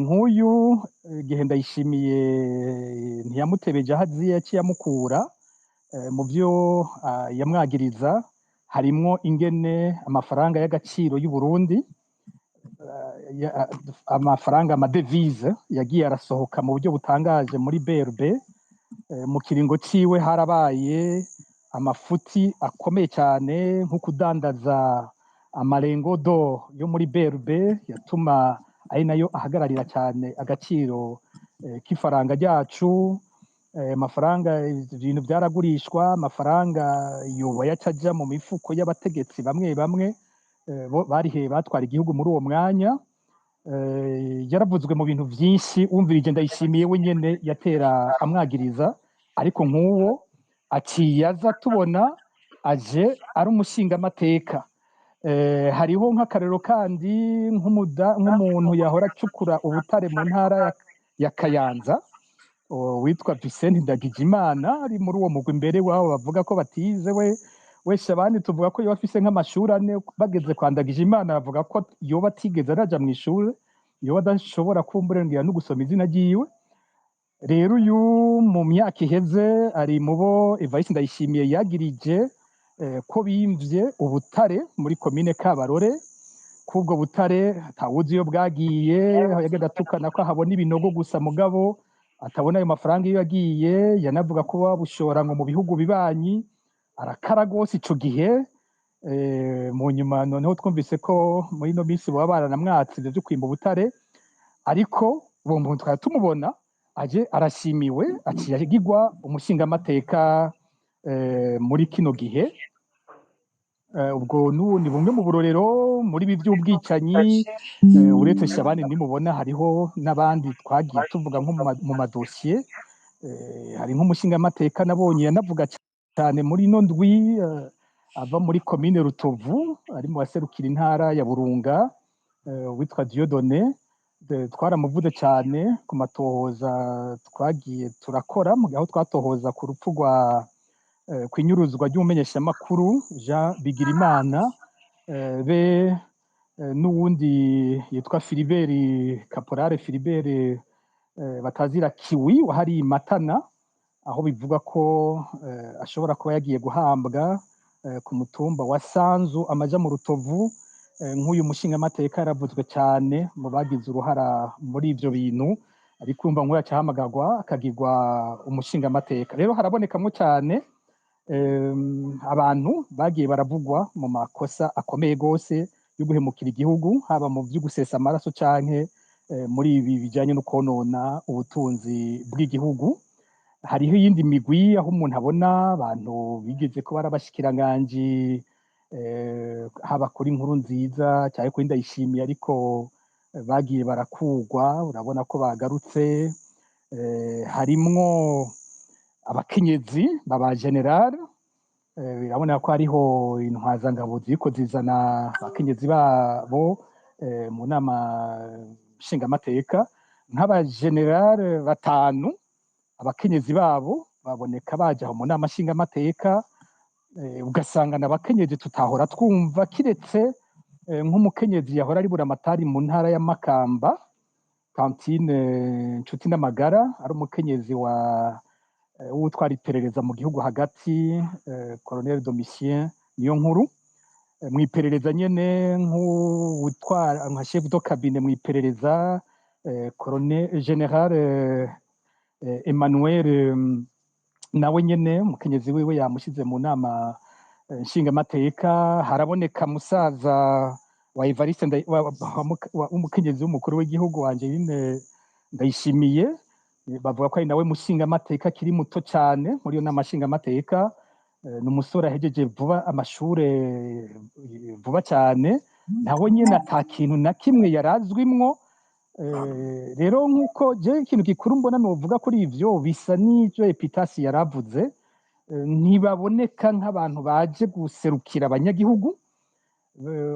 Nk'uyu gihe Ndayishimiye ntiyamutebeje aho aziye, yaciye amukura mu vyo yamwagiriza harimwo ingene amafaranga y'agaciro y'u Burundi, amafaranga amadevize yagiye arasohoka mu buryo butangaje muri BRB. Mu kiringo ciwe harabaye amafuti akomeye cyane nko kudandaza amarengodo yo muri BRB, yatuma ari nayo ahagararira cyane agaciro k'ifaranga ryacu. Amafaranga ibintu byaragurishwa, amafaranga yoba yacaja mu mifuko y'abategetsi bamwe bamwe batwara igihugu muri uwo mwanya. Yaravuzwe mu bintu byinshi, wumvirije Ndayishimiye we nyene yatera amwagiriza, ariko nk'uwo aciye aza tubona aje ari umushingamateka. Hariho nk'akarero kandi nk'umuntu yahora acukura ubutare mu ntara ya Kayanza witwa Vicente Ndagijimana, ari muri uwo mugwi mbere wabo bavuga ko batize. we Shabani tuvuga ko yoba afise nk'amashuri 4, bageze kwa Ndagijimana bavuga ko yoba atigeze araja mu ishuri, yoba adashobora kumburengera no gusoma izina ryiwe. Rero uyu mu myaka iheze ari mu bo Evariste Ndayishimiye yagirije ko bimvye ubutare muri komine Kabarore. Kubwo butare atawuzi iyo bwagiye, yagenda atukana ko habona ibinogo gusa mugabo atabona ayo mafaranga iyo yagiye. Yanavuga ko babushora ngo mu bihugu bibanyi, arakara gose ico gihe. Mu nyuma noneho twumvise ko muri no minsi baba baranamwatse ivyo kwimba ubutare, ariko uwo muntu twari tumubona aje arashimiwe, aciye agirwa umushingamateka muri kino gihe. Ubwo ni bumwe mu burorero muri ibi by'ubwicanyi. Uretse Shabani nimubona hariho n'abandi twagiye tuvuga nko mu madosiye. Hari nk'umushingamateka nabonye yanavuga cyane muri ino ndwi, ava muri komine Rutovu, ari mu baserukira intara ya Burunga, witwa Dieudonné. Twaramuvuze cyane ku matohoza twagiye turakora, aho twatohoza ku rupfu kw'inyuruzwa ry'umumenyeshamakuru Jean Bigirimana be n'uwundi yitwa Caporale Philibert batazira Kiwi wahari Matana, aho bivuga ko ashobora kuba yagiye guhambwa ku mutumba wa Sanzu amaja mu Rutovu. Nk'uyu mushingamateka yaravuzwe cyane mu bagize uruhara muri ivyo bintu, ariko umva nk'uyu acahamagarwa akagirwa umushingamateka. Rero harabonekamwo cyane abantu bagiye baravugwa mu makosa akomeye gose yo guhemukira igihugu, haba mu vyo gusesa amaraso canke muri ibi bijanye no konona ubutunzi bw'igihugu. Hariho iyindi migwi aho umuntu abona abantu bigeze ko barabashikiranganji, haba kuri Nkurunziza cyangwa kuri Ndayishimiye, ariko bagiye barakugwa, urabona ko bagarutse. Harimwo abakenyezi baba general, birabona ko hariho intwazangabo ziriko zizana abakenyezi babo mu nama nshingamateka. Nk'abagenerale 5 abakenyezi babo baboneka baje mu nama nshingamateka. Ugasanga n'abakenyezi tutahora twumva, kiretse nk'umukenyezi yahora ari buramatari mu ntara ya Makamba, Tantine Nshuti n'Amagara, ari umukenyezi w'utwara iperereza mu gihugu hagati, Colonel Domitien Niyonkuru. Mu iperereza nyene nk'utwara nka chef de cabinet mu iperereza, Colonel General Emmanuel nawe nyene umukenyezi wiwe yamushize mu nama nshingamateka. Haraboneka musaza wa Evariste umukenyezi w'umukuru w'igihugu wanje nyine Ndayishimiye, bavuga ko ari nawe mushingamateka kiri muto cyane muri iyo nama nshingamateka. Ni umusore ahejeje vuba amashure vuba cyane, nawe nyine ata kintu na kimwe yarazwimwo. Rero nk'uko je ikintu gikuru mbona novuga kuri ivyo bisa n'ivyo Epitasi yaravuze, ntibaboneka nk'abantu baje guserukira abanyagihugu.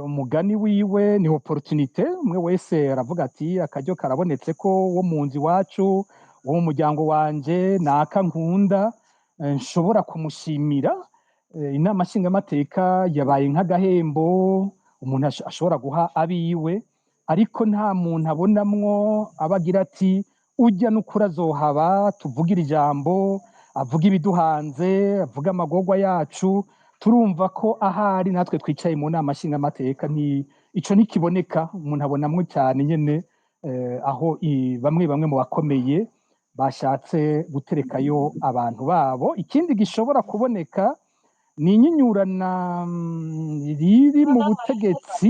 Umugani wiwe ni opportunité, umwe wese aravuga ati akaryo karabonetse ko wo mu nzu iwacu, wo mu muryango wanje naka nkunda, nshobora kumushimira. Inama nshingamateka yabaye nk'agahembo umuntu ashobora guha abiwe, ariko nta muntu abonamwo abagira ati ujya n'ukuri azohaba tuvugira ijambo, avuga ibiduhanze, avuga amagorwa yacu. Turumva ko ahari natwe twicaye mu nama nshingamateka ico nikiboneka, umuntu abonamwo cyane nyene aho bamwe mu bakomeye bashatse guterekayo abantu babo. Ikindi gishobora kuboneka ni inyinyurana riri mu butegetsi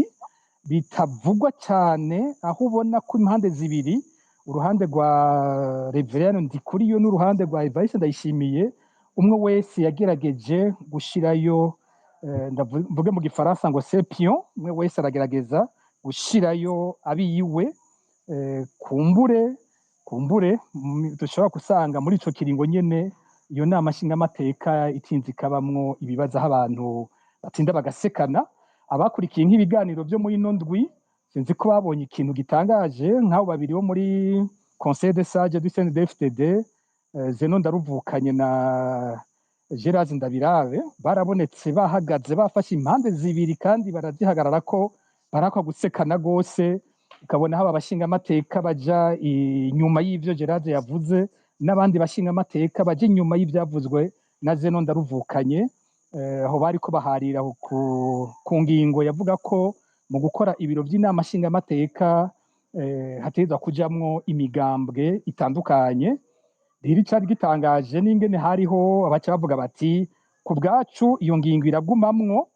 bitavugwa cyane, aho ubona ko impande zibiri, uruhande rwa Reverien Ndikuriyo n'uruhande rwa Evariste Ndayishimiye, umwe wese yagerageje gushirayo mvuge mu gifaransa ngo c'est pion, umwe wese aragerageza gushirayo abiwe. Kumbure dushobora gusanga muri ico kiringo nyene iyo nama nshingamateka itinze ikabamwo ibibazo aho abantu batinda bagasekana. Abakurikiye nk'ibiganiro byo muri ino ndwi sinzi ko babonye ikintu gitangaje, nk'abo babiri bo muri Conseil des Sages du CNDD-FDD, Zeno Ndaruvukanye na Gérard Ndabirabe, barabonetse bahagaze bafashe impande zibiri kandi barazihagarara ko barakwa gusekana gose. Ukabona haba abashingamateka baja inyuma y'ivyo Gérard yavuze, n'abandi bashingamateka baje inyuma y'ivyavuzwe na Zeno Ndaruvukanye. Aho bariko baharira ku ngingo yavuga ko mu gukora ibiro by'inama nshingamateka hategerezwa kujamwo imigambwe itandukanye. Rero icari gitangaje n'ingene hariho abaca bavuga bati ku bwacu iyo ngingo iragumamwo,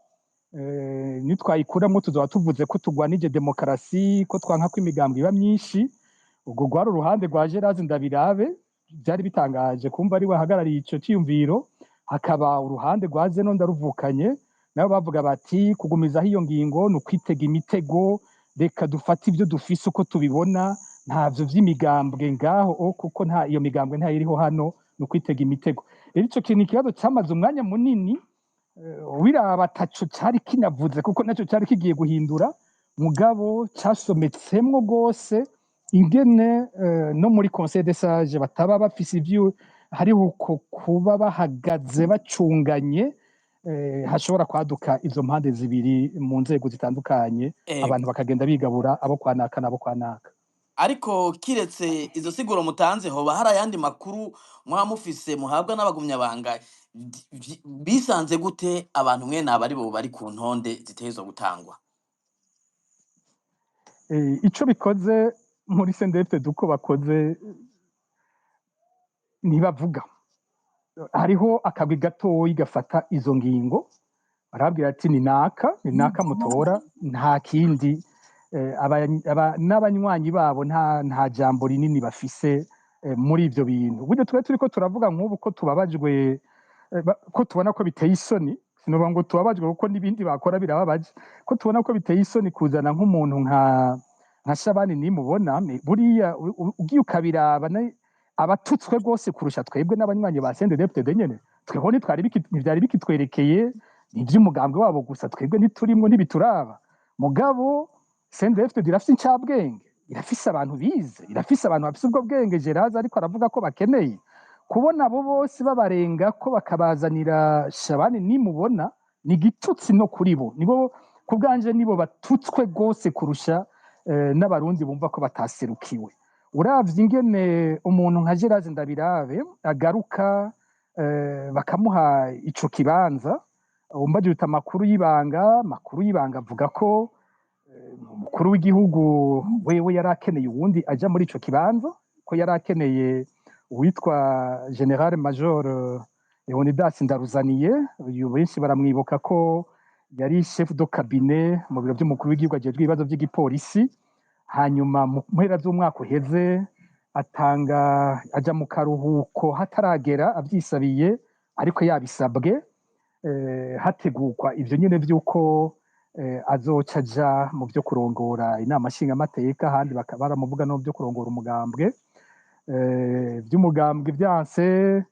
nitwayikuramwo tuzoba tuvuze ko tugwanije demokarasi, ko twanka ko imigambwe iba myinshi. Ubwo rwari uruhande rwa Gérard Ndabirabe, byari bitangaje kumva ari we ahagarariye ico ciyumviro. Hakaba uruhande rwa Zeno Ndaruvukanye, nabo bavuga bati kugumizaho iyo ngingo ni ukwitega imitego, reka dufate ibyo dufise uko tubibona, ntavyo vy'imigambwe ngaho kuko nta iyo migambwe nta iriho hano, ni ukwitega imitego. Rero ico kintu ikibazo cyamaze umwanya munini, wiraba ataco cari kinavuze kuko naco cari kigiye guhindura, mugabo casometsemwo gose ingene no muri Conseil des Sages bataba bafise ivyo hariho kuba bahagaze bacunganye, hashobora kwaduka izo mpande zibiri mu nzego zitandukanye, abantu bakagenda bigabura abo kwanaka nabo kwanaka. Ariko kiretse izo siguro mutanze, hoba hari ayandi makuru mwaba mufise muhabwa n'abagumyabanga bisanze gute abantu mwene aba ari bo bari ku ntonde zitezwa gutangwa? Ico bikoze muri CNDD-FDD uko bakoze ntibavuga. Hariho akagwi gatoyi gafata izo ngingo, barabwira ati ni naka mutora, nta kindi. N'abanywanyi babo nta jambo rinini bafise muri ivyo bintu. Buryo twe turiko turavuga nk'ubu ko tubabajwe, ko tubona ko biteye isoni, sinovuga ngo tubabajwe kuko n'ibindi bakora birababaje, ko tubona ko biteye isoni kuzana nk'umuntu nka Shabani nimubona, buriya ugiye ukabiraba abatutswe rwose kurusha twebwe n'abanywanyi ba CNDD-FDD nyene. Tweho ntivyari bikitwerekeye, n'ivy'umugambwe wabo gusa, twebwe ntiturimwo ntibituraba. Mugabo CNDD-FDD irafise incabwenge, irafise abantu bize, irafise abantu bafise ubwo bwenge Gérard ariko aravuga ko bakeneye. Kubona abo bose babarenga ko bakabazanira Shabani nimubona ni gitutsi no kuri bo. Nibo kubganje nibo batutswe rwose kurusha n'abarundi bumva ko bataserukiwe. Uravye ingene umuntu nka Gérard Ndabirabe agaruka bakamuha ico kibanza, umbaje uta makuru y'ibanga avuga ko umukuru w'igihugu wewe yarakeneye uwundi aja muri ico kibanza, ko yarakeneye uwitwa General Major Leonidas Ndaruzaniye, uyu benshi baramwibuka ko yari chef de cabinet mu biro by'umukuru w'igihugu ajejwe ibibazo by'igipolisi, hanyuma mu mpera z'umwaka uheze aja mu karuhuko hataragera abyisabiye, ariko yabisabwe hategurwa ivyo nyene vy'uko azoca aja mu vyo kurongora inama nshingamateka, ahandi baramuvuga no vyo kurongora umugambwe. Vy'umugambwe vyanse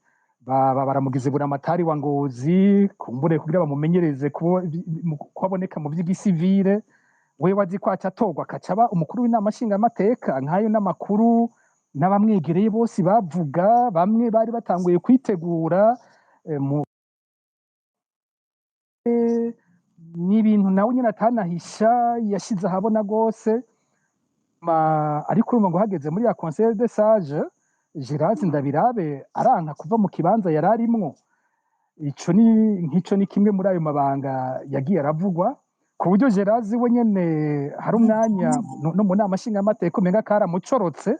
baramugize buramatari wa Ngozi, kumbure kugira bamumenyereze ko aboneka mu vy'igisivile. We wazi ko acatorwa akacaba umukuru w'inama nshingamateka, nk'ayo n'amakuru n'abamwegereye bose bavuga, bamwe bari batanguye kwitegura n'ibintu nawe nyine atanahisha, yashize ahabona rwose. Ariko urumva ngo hageze muri ya conseil de sage, Gerard Ndabirabe aranka kuva mu kibanza yari arimwo. Ico ni kimwe muri ayo mabanga yagiye aravugwa, ku buryo Gerard we nyene hari umwanya no mu nama nshingamateka umenga karamucorotse,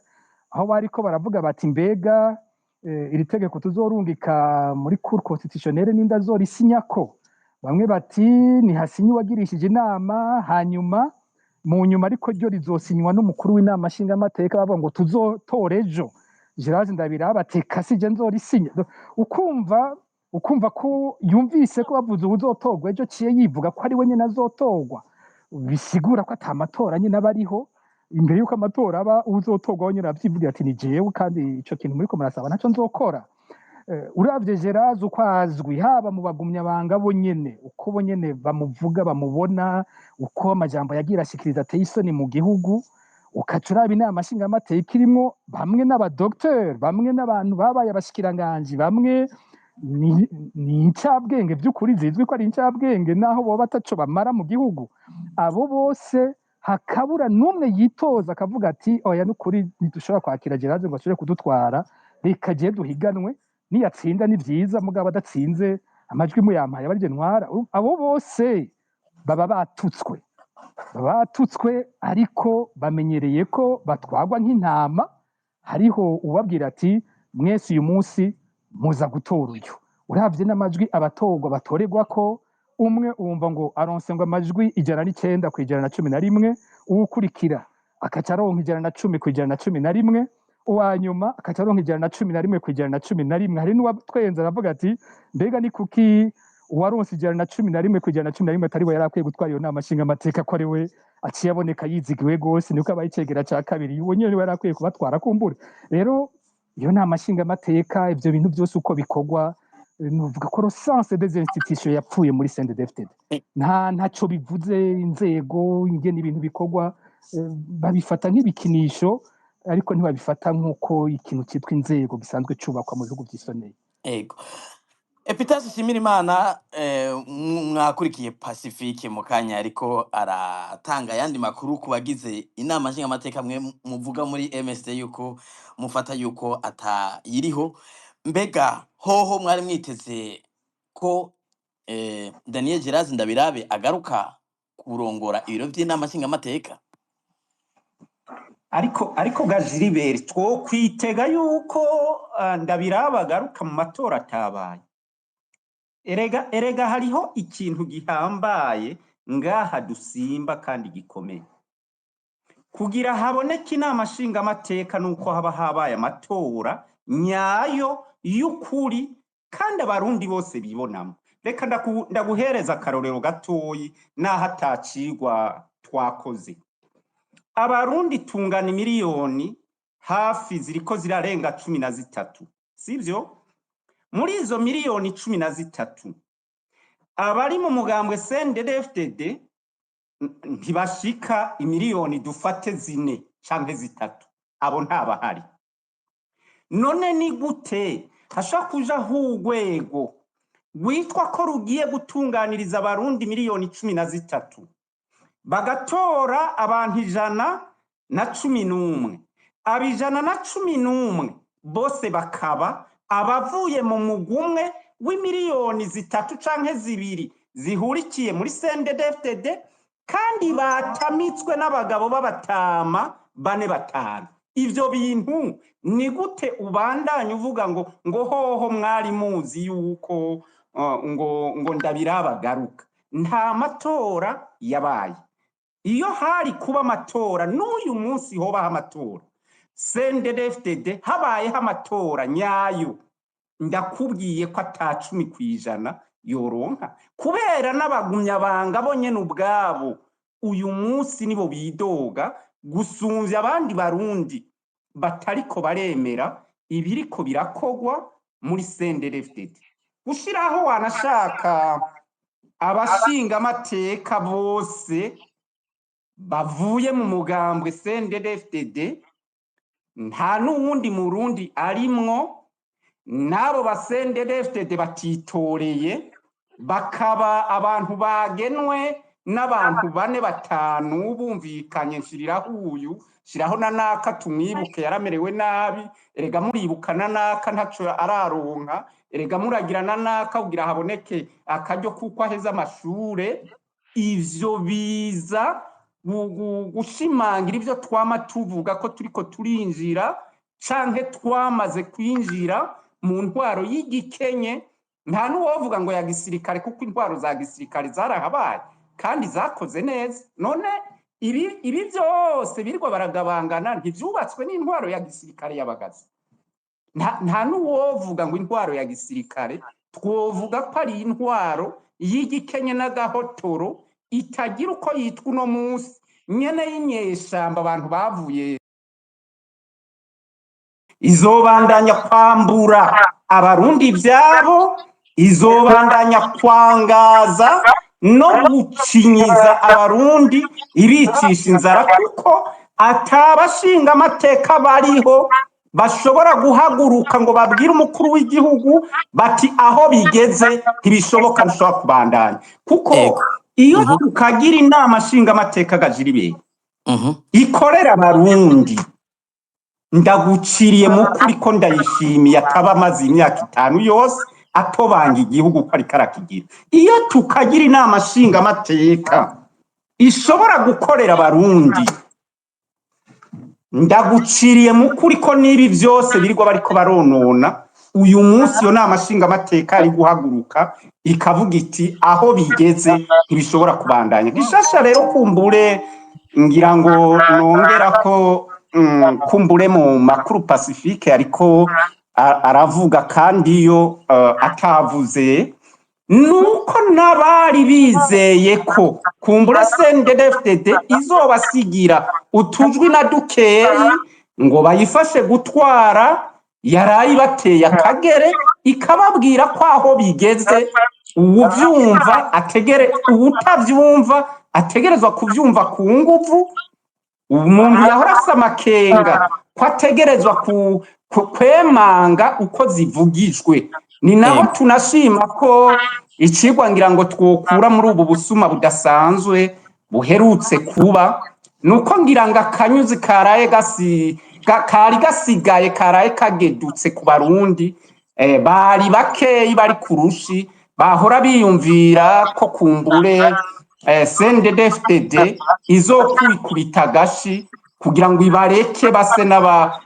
aho bariko baravuga bati mbega iri tegeko tuzorungika muri cour constitutionnelle ninda azorisinyako. Bamwe bati ntihasinye uwagirishije inama, hanyuma mu nyuma ariko ryo rizosinywa n'umukuru w'inama nshingamateka, bavuga ngo tuzotora ejo. Gerard Ndabirabe ati kasije nzorisinya. Ukumva ko yumvise ko bavuze uwuzotorwa ejo, ciye yivuga ko ari we nyene azotorwa, bisigura ko ata matora nyene aba ariho. Imbere y'uko amatora aba, uwuzotorwa we nyene avyivugira ati ni jewe, kandi ico kintu muriko murasaba ntaco nzokora. Uravye Gerard uko azwi, haba mu bagumyabanga bo nyene, uko bo nyene bamuvuga bamubona, uko amajambo yagira ashikiriza ateye isoni mu gihugu, ukaca uraba inama nshingamateka irimwo bamwe n'abadokiteri, bamwe n'abantu babaye abashikiranganji, bamwe ni incabwenge vy'ukuri, zizwi ko ari incabwenge naho boba ataco bamara mu gihugu. Abo bose hakabura n'umwe yitoza akavuga ati oya n'ukuri ntidushobora kwakira Gerard ngo ashobore kudutwara, reka je duhiganwe, niyatsinda ni vyiza, mugabo adatsinze amajwi muyampaye abarije ntwara. Abo bose baba batutswe, ariko bamenyereye ko batwagwa nk'intama. Hariho ubabwira ati mwese uyu munsi muza gutora uyu. Uravye n'amajwi abatorwa batorerwa ko, umwe wumva ngo aronse ngo amajwi 109 ku 111, uwukurikira akaca aronka 110 ku 111, uwanyuma akaca aronka 111 ku 111. Hari n'uwatwenze aravuga ati mbega ni kuki uwaronse 111 ku 111 atari we yari akwiye gutwara iyo nama nshingamateka, ko ari we aciye aboneka yizigiwe gose, niko abaye icegera ca kabiri, uwo nyene yari akwiye kubatwara kumbure. Rero iyo nama nshingamateka, ivyo bintu byose uko bikorwa, nuvuga ko recense des institutions yapfuye muri CNDD-FDD. Ntaco bivuze inzego ingene ibintu bikorwa, babifata nk'ibikinisho, ariko ntibabifata nk'uko ikintu cyitwa inzego gisanzwe cubakwa mu bihugu vy'isoneye. Ego. Epitas Shimirimana, mwakurikiye Pacifique mu kanya ariko aratanga yandi makuru ku bagize inama nshingamateka mwe muvuga muri MSD yuko mufata yuko atayiriho. Mbega hoho mwari mwiteze ko Daniel Gerard Ndabirabe agaruka kurongora ibiro by'inama nshingamateka? Ariko Gajilibert, two kwitega yuko Ndabirabe agaruka mu matora atabaye. Erega hariho ikintu gihambaye ngaha dusimba kandi gikomeye. Kugira haboneke inama nshingamateka nuko haba habaye amatora nyayo y'ukuri kandi abarundi bose bibonamo. Reka ndaguhereza akarorero gatoyi naho atacigwa twakoze. Abarundi tungana miliyoni hafi ziriko zirarenga 13, sivyo? Muri izo miliyoni 13, abari mu mugambwe CNDD-FDD ntibashika imiliyoni dufate 4 canke 3, abo ntabahari. None ni gute hashaka kuja hugwego witwa ko rugiye gutunganiriza abarundi miliyoni 13, bagatora abantu 111, abijana na 11 bose bakaba abavuye mu mugumwe w'imiliyoni 3 canke 2 zihurikiye muri CNDD-FDD, kandi batamitswe n'abagabo b'abatama 4-5. ivyo bintu ni gute ubandanya uvuga ngo hoho mwari muzi yuko ngo ndabirabagaruka? Nta matora yabaye. Iyo hari kuba amatora n'uyu munsi hobaho amatora, CNDD-FDD habayeho amatora nyayo, ndakubwiye ko ata 10% yoronka, kubera n'abagumyabanga bo nyene ubwabo uyu munsi nibo bidoga gusumvya abandi barundi batariko baremera ibiriko birakogwa muri CNDD-FDD. Gushiraho wanashaka abashinga amateka bose bavuye mu mugambwe CNDD-FDD, nta n'uwundi murundi arimwo, nabo ba CNDD-FDD batitoreye, bakaba abantu bagenwe n'abantu 4-5 bumvikanye, nshiriraho uyu, shiraho na naka tumwibuke yaramerewe nabi, erega muribukana naka ntaco araronka, erega muragirana naka kugira haboneke akaryo kuko aheza amashure. Ivyo biza gushimangira ivyo twama tuvuga ko turiko turinjira canke twamaze kwinjira mu ntwaro y'igikenye. Nta n'uwovuga ngo ya gisirikare kuko intwaro za gisirikare zarahabaye kandi zakoze neza. None ibi byose birwa baragabangana ntivyubatswe n'intwaro ya gisirikare y'abagazi. Nta n'uwovuga ngo intwaro ya gisirikare, twovuga ko ari intwaro y'igikenye n'agahotoro itagira uko yitwa uno munsi, nyene y'inyeshamba abantu bavuye. Izobandanya kwambura abarundi ivyabo, izobandanya kwangaza no gucinyiza abarundi, ibicisha inzara, kuko atabashinga amateka bariho bashobora guhaguruka ngo babwire umukuru w'igihugu bati aho bigeze ntibishoboka, ntushobora kubandanya. Kuko iyo tukagira inama nshinga amateka gajiribe ikorera abarundi, ndaguciriye mukuri ko ndayishimiye ataba amaze imyaka 5 yose atobanga igihugu ko ari karakigira. Iyo tukagira inama nshinga amateka ishobora gukorera abarundi, ndaguciriye mukuri ko nibi byose biriko bariko baronona, uyu munsi yo nama nshinga amateka ari guhaguruka ikavuga iti aho bigeze ntibishobora kubandanya. Gishasha rero kumbure ngira ngo nongera ko kumbure mu makuru Pacifique ariko aravuga, kandi yo atavuze nuko nabari bizeye ko kumbure CNDD-FDD izobasigira utujwi na dukeyi ngo bayifashe gutwara, yarayi bateye akagere ikababwira ko aho bigeze uwuvyumva uwutavyumva ategerezwa kuvyumva ku nguvu. Umuntu yahora asamakenga ko ategerezwa kwemanga uko zivugijwe. Ni naho tunashima ko icigwa ngira ngo twokura muri ubu busuma budasanzwe buherutse kuba, nuko ngira ngo akanyuzi karaye kari gasigaye karaye kagedutse ku barundi. Bari bakeyi bari kurushi bahora biyumvira ko kumbure CNDD-FDD izokwikubita gashi kugira ngo ibareke base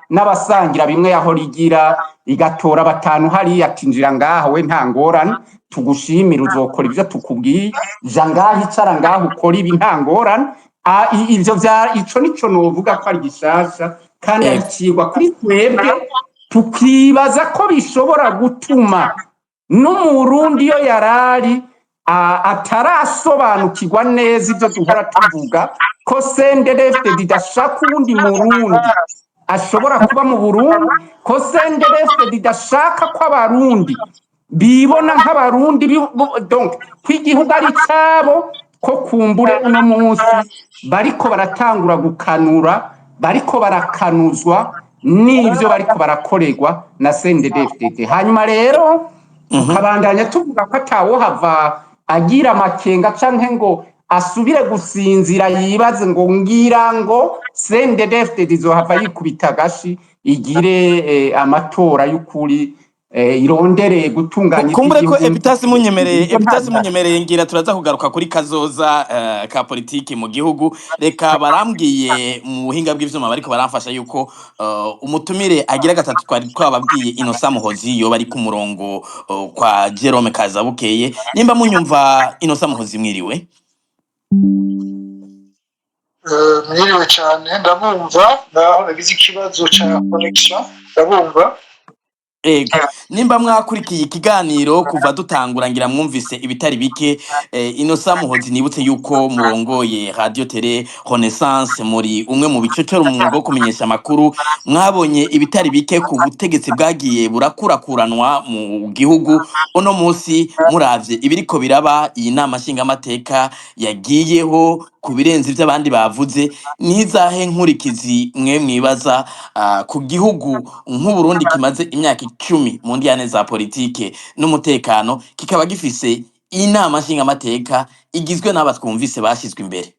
n'abasangira bimwe yahora igira, igatora 5 hariya atinjira ngaha we nta ngorane, tugushimira uzokora ivyo tukubwiye, ja ngaha icara ngaha ukora ibi nta ngorane. Ivyo ico nico novuga ko ari gishasha kandi aricigwa kuri twebwe, tukibaza ko bishobora gutuma n'umurundi yo yarari atarasobanukirwa neza ivyo duhora tuvuga ko CNDD-FDD idashaka uwundi murundi ashobora kuba mu Burundi, ko CNDD-FDD idashaka ko abarundi bibona nk'abarundi, donc kw'igihugu ari cabo, ko kumbure uno munsi bariko baratangura gukanura, bariko barakanuzwa n'ivyo bariko barakorerwa na CNDD-FDD. Hanyuma rero tukabandanya tuvuga ko atawohava agira amakenga canke ngo asubire gusinzira yibaze ngo ngira ngo CNDD-FDD izohava yikubita gashi igire amatora y'ukuri irondere gutunganya kumbure ko iby'igihugu epitasi munyemereye ngira turaza kugaruka kuri kazoza ka politiki mu gihugu. Reka barambwiye mu buhinga bw'ivyuma bariko baramfasha yuko umutumire agira gatatu twari twababwiye Innocent Muhozi yoba ari ku murongo kwa Jerome Kazabukeye. Nimba munyumva Innocent Muhozi mwiriwe? Mwiriwe cyane ndabumva, naho nagize ikibazo cya connection ndabumva. Nimba mwakurikiye ikiganiro kuva dutangura ngira mwumvise ibitari bike. Innocent Muhozi nibutse yuko murongoye Radio Télé Renaissance, muri umwe mu bicocero mu mwuga wo kumenyesha amakuru. Mwabonye ibitari bike ku butegetsi bwagiye burakurakuranwa mu gihugu. Uno munsi muravye ibiriko biraba, iyi nama nshingamateka yagiyeho ku birenze ivy'abandi bavuze, nizahe nkurikizi mwe mwibaza ku gihugu nk'Uburundi kimaze imyaka 10 mu ndiyane za politike n'umutekano, kikaba gifise inama nshingamateka igizwe n'aba twumvise bashyizwe imbere?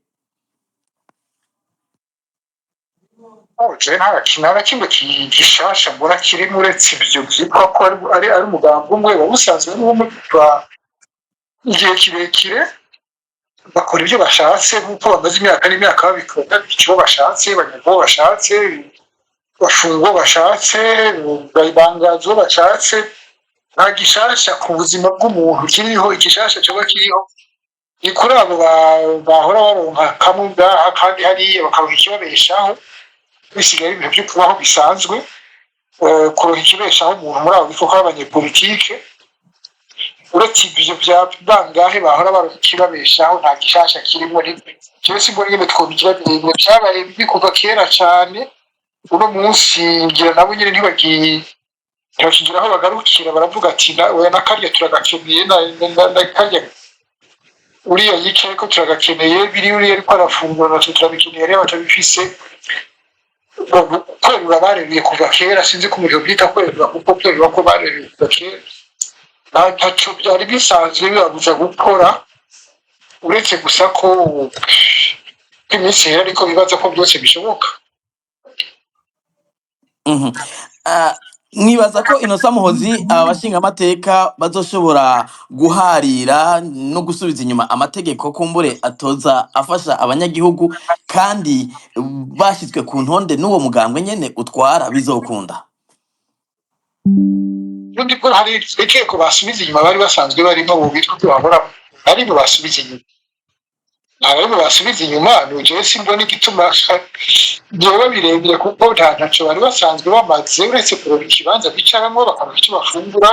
nta kimwe gishasha mbona kirimo uretse ibyo byitwa ko ari umugambi umwe wawusanzwe n'uw'umupa igihe kirekire, bakora ibyo bashatse nk'uko bamaze imyaka n'imyaka babikora, icyo bashatse, banyurwa bashatse, bafungwa bashatse, bayibangaza uwo bashatse. Nta gishasha ku buzima bw'umuntu kiriho. Igishasha cyoba kiriho ni kuri abo bahora baronka kamwe ngaha kandi hariya bakaronka ikibabeshaho, bisigaye ibintu byo kubaho bisanzwe. Kuronka ikibeshaho umuntu muri abo bifuka abanyepolitike, uretse ibyo bya bangahe bahora baronka ikibabeshaho, nta gishasha kirimo. Cyose mbona nyine twobigira birebire, byabaye bibi kuva kera cyane. Uno munsi ngira nabo nyine ntibakigira aho bagarukira, baravuga ati we na karya turagakeneye, na karya uriya yicaye ko turagakeneye, biri uriya ariko arafungura natwe turabikeneye, rero batabifise. Kwerura bareruye kuva kera, sinzi ko umuriro byita kwerura kuko kwerura ko bareruye kuva kera ntacyo byari bisanzwe bibabuza gukora, uretse gusa ko iminsi ihera ariko bibaza ko byose bishoboka. Mwibaza ko Innocent Muhozi abashinga amateka bazoshobora guharira no gusubiza inyuma amategeko kumbure atoza afasha abanyagihugu, kandi bashyizwe ku ntonde n'uwo mugambwe nyene utwara bizokunda? Ubundi bwo hari itegeko basubiza inyuma bari basanzwe barimo mu bitwa byo bahora ariko basubiza inyuma. Ntabwo basubiza inyuma, n'uje simbona igituma byoba birebire kuko ntacyo bari basanzwe bamaze, uretse kuronka ikibanza bicaramo bakaronka icyo bafungura,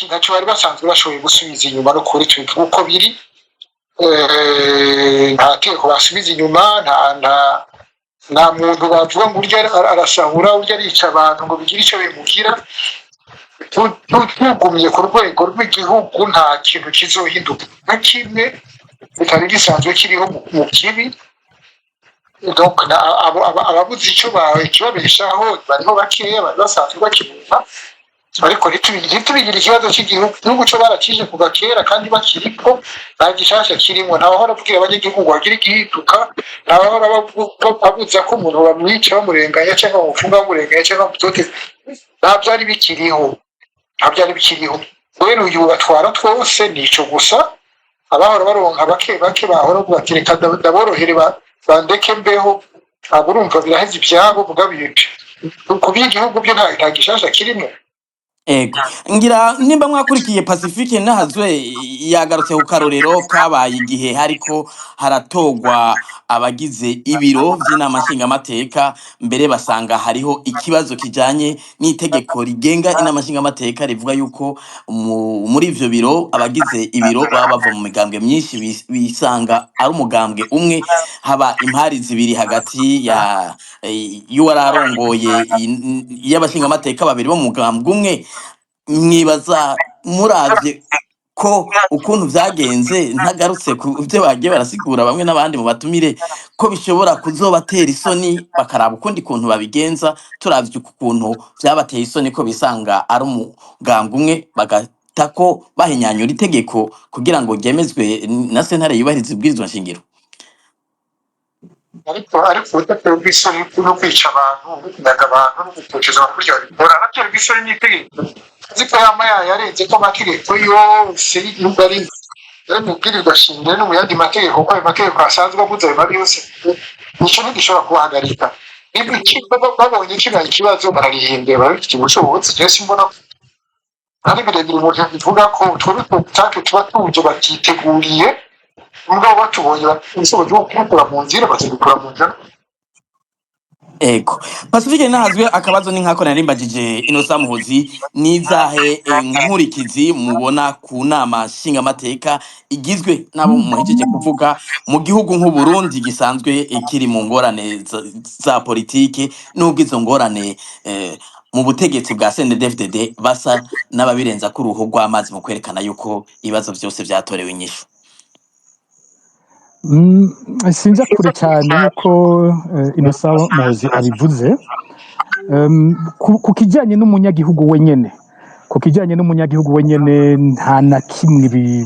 ntacyo bari basanzwe bashoboye gusubiza inyuma no kuri twe kuko biri. Nta tegeko basubiza inyuma, nta muntu bavuga ngo urya arasahura, urya arica abantu ngo bigire icyo bimugira. Tugumye ku rwego rw'igihugu nta kintu kizohinduka na kimwe bitari gisanzwe kiriho mu kibi. Donc ababuze icyo kibabeshaho bariho bakeya, bari basanzwe bakibumva, ariko ntitubigire ikibazo cy'igihugu. Igihugu cyo barakije kuva kera kandi bakiriko, nta gishasha kirimo. Ntawahora abwira abanyagihugu bagira igihinduka, ntawahora babuza ko umuntu bamwica bamurenganya cyangwa bamufunga bamurenganya cyangwa bamutote. Nta byari bikiriho. Rero uyu batwara twose nico gusa, abahora baronka bake bahora batireka ndaborohere bandeke mbeho, urumva biraheze ibyabo mugabije ku by'igihugu byo nta gishasha kirimo. Ngira nimba mwakurikiye Pacifique Nahazwe yagarutse ku karorero kabaye igihe hariko haratogwa abagize ibiro by'inama nshingamateka, mbere basanga hariho ikibazo kijanye n'itegeko rigenga inama nshingamateka rivuga yuko muri ivyo biro abagize ibiro baba bava mu migambwe myinshi, bisanga ari umugambwe umwe, haba impari zibiri hagati y'uwararongoye y'abashingamateka babiri bo mu mugambwe umwe. Mwibaza muravye ko ukuntu vyagenze, ntagarutse ku byo bagiye barasigura bamwe n'abandi mu batumire, ko bishobora kuzobatera isoni bakaraba ukundi kuntu babigenza, turavye ukuntu vyabateye isoni ko bisanga ari umugambwe umwe, bagata ko bahinyanyura itegeko kugira ngo ryemezwe na sentare yubahiriza ibwirizwa nshingiro? ariko udatera ubwisoni no kwica abantu no kunyaga abantu no gutoteza abakurya babikora aratera ubwisoni n'itegeko ziko yama yarenze ko amategeko yose y'igihugu ari mubwirirwa shingiro no mu yandi mategeko ko ayo mategeko asanzwe abuze ayo mabi yose nico ntigishobora kubahagarika babonye kiriya ikibazo bararihindura barabifitiye ubushobozi rero simbona ari birebire umuntu bivuga ko twebwe tutake tuba tuje batiteguriye mugabo batubonye ubushobozi bwo kubikora mu nzira bazibikora mu nzira. Ego Pacifique nahazwe akabazo ni nkako narimbagije Innocent Muhozi nizahe nkurikizi mubona ku nama nshinga mateka igizwe nabo muhejeje kuvuga mu gihugu nk'u Burundi gisanzwe kiri mu ngorane za politike n'ubwo izo ngorane mu butegetsi bwa CNDD-FDD basa n'ababirenza ku ruhu rw'amazi mu kwerekana yuko ibibazo byose byatorewe inyishu. Sinja kure cyane nkuko Innocent Muhozi abivuze ku kijyanye n'umunyagihugu wenyene nta na kimwe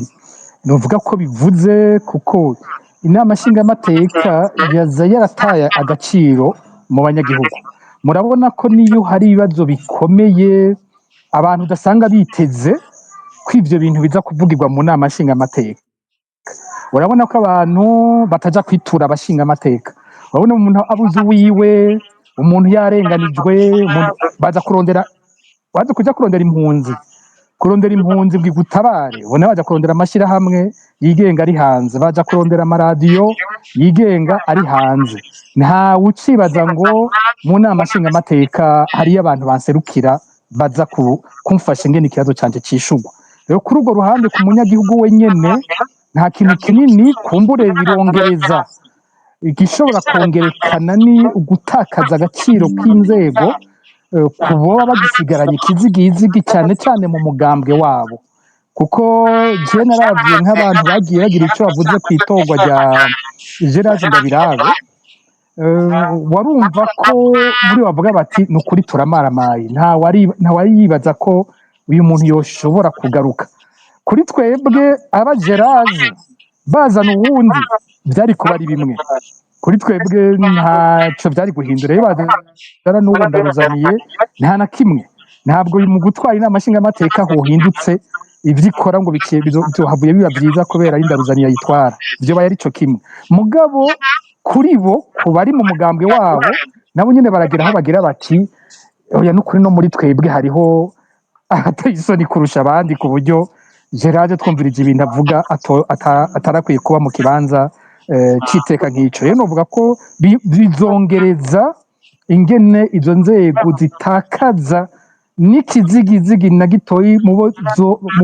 novuga ko bivuze kuko inama nshingamateka yaza yarataye agaciro mu banyagihugu. Murabona ko niyo hari ibibazo bikomeye abantu udasanga biteze ko ivyo bintu biza kuvugirwa mu nama nshingamateka. Urabona ko abantu bataja kwitura abashinga amateka, urabona umuntu abuze wiwe, umuntu yarenganijwe, baza kuja kurondera impunzi bwigutabare, ubona baja kurondera amashirahamwe yigenga ari hanze, baja kurondera amaradiyo yigenga ari hanze. Nta ucibaza ngo mu nama nshinga amateka hariyo abantu banserukira baza kumfasha ingene ikibazo canje cishurwa. Rero kuri urwo ruhande ku munyagihugu wenyene nta kintu kinini kumbure birongereza igishobora kongerekana ni ugutakaza agaciro k'inzego kuboba bagisigaranye ikizigizigi cyane cyane mu mugambwe wabo kuko je naravye nk'abantu bagiye bagira ico bavuze ku itorwa rya Gerard Ndabirabe warumva ko muri bavuga bati nukuri turamaramaye nta wari yibaza ko uyu muntu yoshobora kugaruka. Kuri twebwe abajeraje bazana uwundi byari kuba ari bimwe, kuri twebwe ntaco byari guhindura. Iyo bazana n'uwo ndaruzaniye nta na kimwe, ntabwo mu gutwara inama nshingamateka hohindutse ivyo ikora ngo byohavuye biba byiza kubera indaruzaniye yitwara, byo baye ari co kimwe. Mugabo kuri bo ku bari mu mugambwe wabo nabo nyene baragira aho bagira bati oya n'ukuri no muri twebwe hariho ahateye isoni kurusha abandi ku buryo Gerard twumvirije ibintu avuga atarakwiye kuba mu kibanza c'iteka nk'ico. Rero novuga ko bizongereza ingene izo nzego zitakaza n'ikizigizigi na gitoyi mu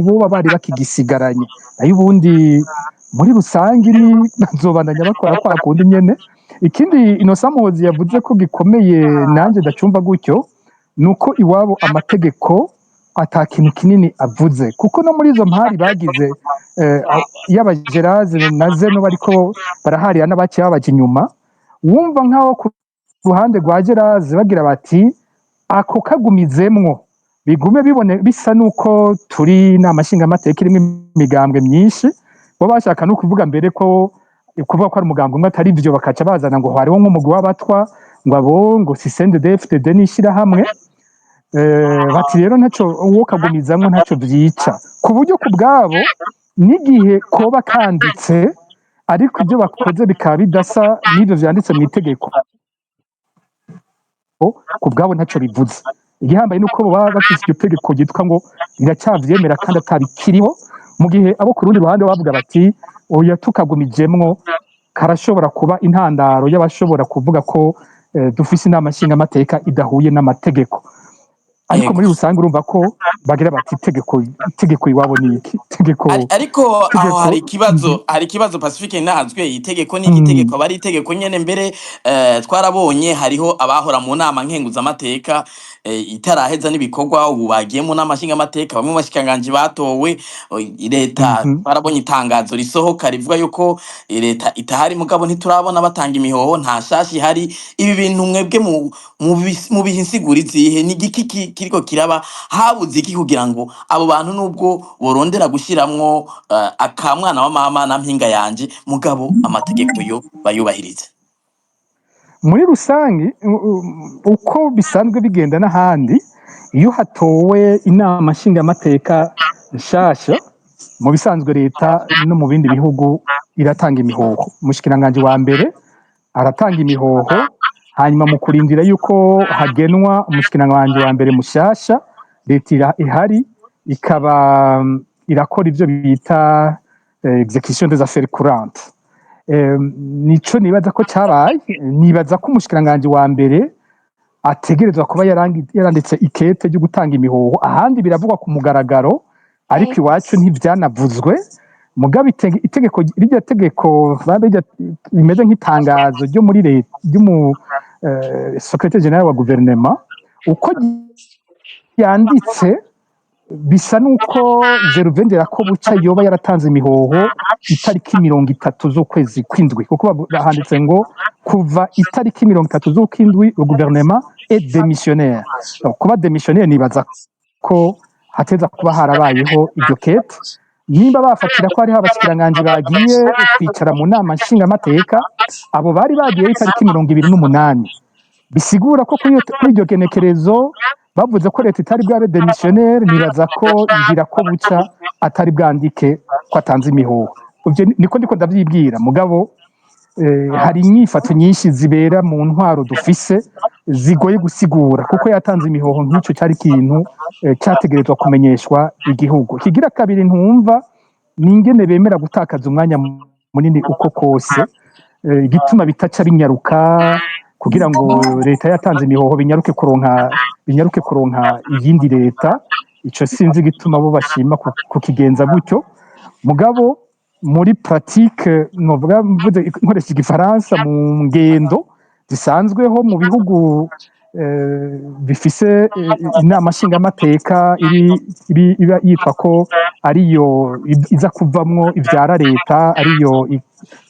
boba bari bakigisigaranye. Nayo ubundi muri rusange bazobandanya bakora kwa kundi nyene. Ikindi Innocent Muhozi yavuze ko gikomeye nanje ndacumva gutyo nuko iwabo amategeko ata kintu kinini avuze kuko no muri izo mpari bagize y'abajeraze na Zeno bariko baraharira n'abakiye babaje inyuma, wumva nkaho ku ruhande rwa Geraze bagira bati ako kagumizemwo bigume bibone bisa nuko turi n'amashinga amateka irimo imigambwe myinshi, bo bashaka no kuvuga mbere ko kuvuga ko ari umugambwe umwe atari byo, bakaca bazana ngo hariho nk'umugwi w'abatwa ngo abo ngo CNDD-FDD n'ishira hamwe bati rero ntaco uwo kagumizamwo ntaco vyica, ku buryo ku bwabo n'igihe koba kanditse ariko ibyo bakoze bikaba bidasa n'ibyo vyanditse mu itegeko ku bwabo ntaco bivuze. Igihambaye nuko baba bafise iryo tegeko ryitwa ngo riracavyemera kandi atabikiriho, mu gihe abo ku rundi ruhande bavuga bati oya tukagumijemwo karashobora kuba intandaro y'abashobora kuvuga ko dufise inama nshingamateka idahuye n'amategeko. Ariko muri rusange urumva ko bagira bati itegeko iwabo ni iki ariko aho hari ikibazo Pacifique nahazwe itegeko ni igitegeko bari itegeko nyene mbere twarabonye hariho abahora mu nama nkenguzamateka itaraheza n'ibikorwa ubu bagiye mu nama nshingamateka, bamwe mu bashikanganje batowe leta barabonye itangazo risohoka rivuga yuko leta itahari, mugabo ntiturabona batanga imihoho nta shashi hari. Ibi bintu mwebwe mu bihinsigura izihe ni igiki kiriko kiraba, habuze iki kugira ngo abo bantu nubwo borondera gushiramwo akamwana wa mama na mpinga yanje mugabo amategeko yo bayubahirize? muri rusange uko bisanzwe bigenda n'ahandi iyo hatowe inama nshingamateka nshasha mu bisanzwe leta no mu bindi bihugu iratanga imihoho umushikiranganje wa mbere aratanga imihoho hanyuma mu kurindira yuko hagenwa umushikiranganje wa mbere mushasha leta ihari ikaba irakora ivyo bita execution des affaires courantes nico nibaza ko cabaye nibaza ko umushikiranganje wa mbere ategerezwa kuba yaranditse ikete ryo gutanga imihoho ahandi biravugwa ku mugaragaro ariko iwacu ntivyanavuzwe mugabe itegeko rijya tegeko bimeze nk'itangazo ryo muri leta ry'umu secrétaire général wa gouvernement uko yanditse bisa nuko Gervendera ko buca yoba yaratanze imihoho itariki 30 z'ukwezi kw'indwi kuko bahanditse ngo kuva itariki 30 z'ukwindwi le gouvernement est démissionnaire kuba démissionnaire nibaza ko hateza kuba harabayeho iryo kete nimba bafatira ko hariho abashikiranganje bagiye kwicara mu nama nshingamateka abo bari bagiye itariki 28 bisigura ko kuri iryo genekerezo bavuze ko leta itari bwabe démissionnaire nibaza ko ngira ko buca atari bwandike ko atanze imihoho niko ndavyibwira mugabo hari inyifato nyinshi zibera mu ntwaro dufise zigoye gusigura kuko yatanze imihoho nk'icyo cyari kintu cyategerezwa kumenyeshwa igihugu kigira kabiri ntumva ningene bemera gutakaza umwanya munini uko kose igituma bitaca binyaruka kugira ngo leta yatanze imihoho binyaruke kuronka iyindi leta ico sinzi gituma bo bashima kukigenza gutyo mugabo muri pratique novuga nkoresha igifaransa mu ngendo zisanzweho mu bihugu bifise inama nshingamateka iba yitwa ko ariyo iza kuvamwo ivyara leta ariyo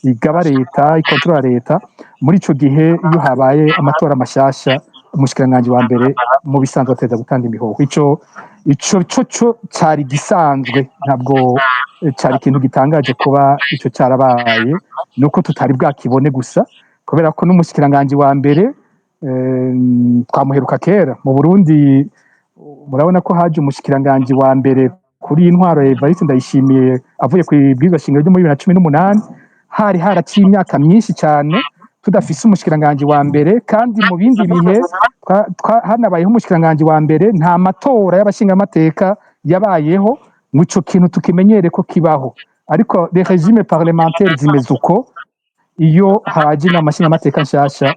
igaba leta ikontrola leta muri ico gihe iyo habaye amatora mashasha umushikiranganje wa mbere mu bisanzwe ateza gutanga imihoho ico cari gisanzwe ntabwo cari ikintu gitangaje kuba ico carabaye nuko tutari bwakibone gusa kubera ko n'umushikiranganje wa mbere twamuheruka kera mu Burundi murabona ko haje umushikiranganje wa mbere kuri intwaro Evariste Ndayishimiye avuye ku ibwirizwa shingiro ryo muri 2018 hari haraciye imyaka myinshi cyane tudafise umushikiranganje wa mbere kandi mu bindi bihe hanabayeho umushikiranganje wa mbere nta matora y'abashingamateka yabayeho ngo ico kintu tukimenyere ko kibaho ariko les régimes parlementaires zimeze uko iyo haje n'amashingamateka nshasha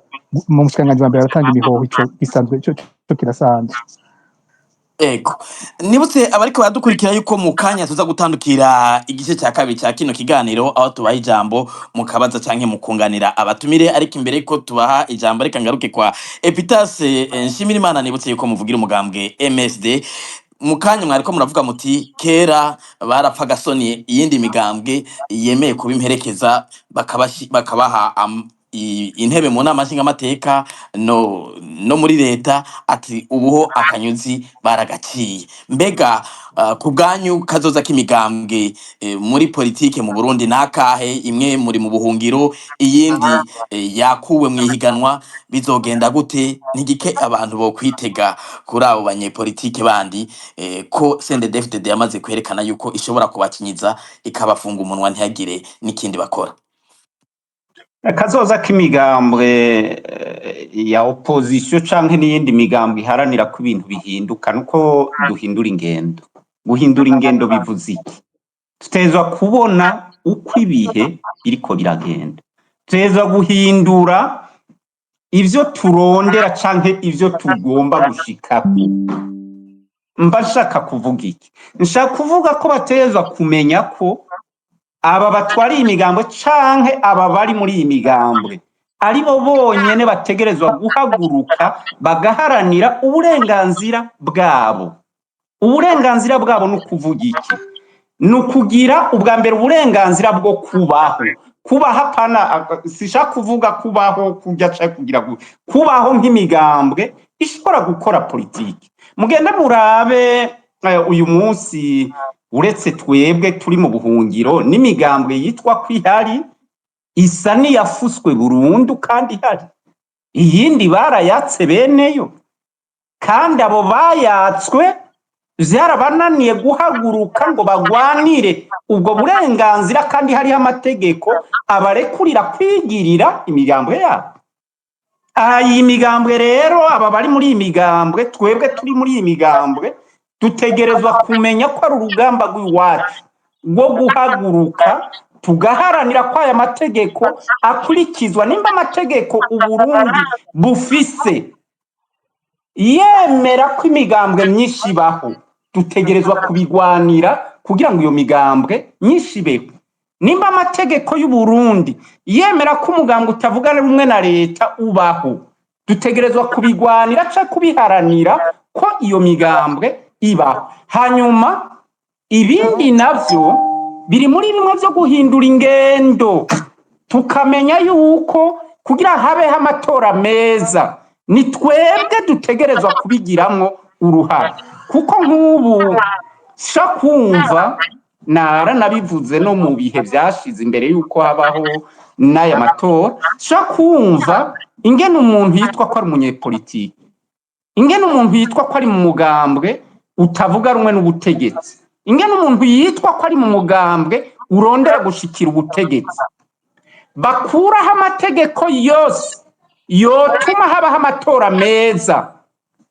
mu mushikiranganje wa mbere aratanga imihoho ico gisanzwe ico kirasanzwe Ego nibutse abariko baradukurikira yuko mu kanya tuza gutandukira igice cya kabiri cya kino kiganiro aho tubaha ijambo mukabaza canke mukunganira abatumire ariko imbere ko tubaha ijambo reka ngaruke kwa Epitase Nshimirimana nibutse yuko muvugira umugambwe MSD mu kanya mwariko muravuga muti kera barapfa gasoni iyindi migambwe yemeye kubimperekeza bakabaha intebe mu nama nshingamateka no muri leta ati ubuho akanyuzi baragaciye mbega ku bwanyu kazoza k'imigambwe muri politike mu Burundi nakahe imwe muri mu buhungiro iyindi yakuwe mu ihiganwa bizogenda gute ntigike abantu bo kwitega kuri abo banyepolitike bandi ko CNDD-FDD yamaze kwerekana yuko ishobora kubakinyiza ikabafunga umunwa ntihagire n'ikindi bakora kazoza k'imigambwe ya opposition canke n'iyindi migambwe iharanira ko ibintu bihinduka nuko duhindura ingendo guhindura ingendo bivuze iki tutezwa kubona uko ibihe biriko biragenda tutezwa guhindura ivyo turondera canke ivyo tugomba gushikako mba nshaka kuvuga iki nshaka kuvuga ko batezwa kumenya ko aba batwari imigambwe canke aba bari muri iyi migambwe ari bo bonyene bategerezwa guhaguruka bagaharanira uburenganzira bwabo no kuvuga iki nukugira ubwa mbere uburenganzira bwo kubaho pana sishaka kuvuga kubaho kujya cyangwa kugira kubaho nk'imigambwe ishobora gukora politiki mugende murabe uyu munsi uretse twebwe turi mu buhungiro n'imigambwe yitwa kwihari isa niyafuswe burundu kandi hari iyindi barayatse beneyo, kandi abo bayatswe vyarabananiye guhaguruka ngo bagwanire ubwo burenganzira, kandi hariho amategeko abarekurira kwigirira imigambwe yabo. Iyi migambwe rero, aba bari muri iyi migambwe, twebwe turi muri iyi migambwe, dutegerezwa kumenya ko ari urugamba rw'iwacu rwo guhaguruka tugaharanira ko aya mategeko akurikizwa. Nimba amategeko Uburundi bufise yemera ko imigambwe myinshi ibaho, dutegerezwa kubigwanira kugira ngo iyo migambwe myinshi ibeho. Nimba amategeko y'Uburundi yemera ko umugambwe utavuga rumwe na leta ubaho, dutegerezwa kubigwanira cyangwa kubiharanira ko iyo migambwe ibaho. Hanyuma ibindi navyo biri muri bimwe byo guhindura ingendo, tukamenya yuko kugira habeho amatora meza ni twebwe dutegerezwa kubigiramwo uruhare. Kuko nk'ubu sha kumva nabivuze no mu bihe byashize imbere yuko habaho n'aya matora, sha kumva ingene umuntu yitwa ko ari umunyepolitiki, ingene umuntu yitwa ko ari mu mugambwe utavuga rumwe n'ubutegetsi, ingene umuntu yitwa ko ari mu mugambwe urondera gushikira ubutegetsi, bakuraho amategeko yose yotuma habaho amatora meza.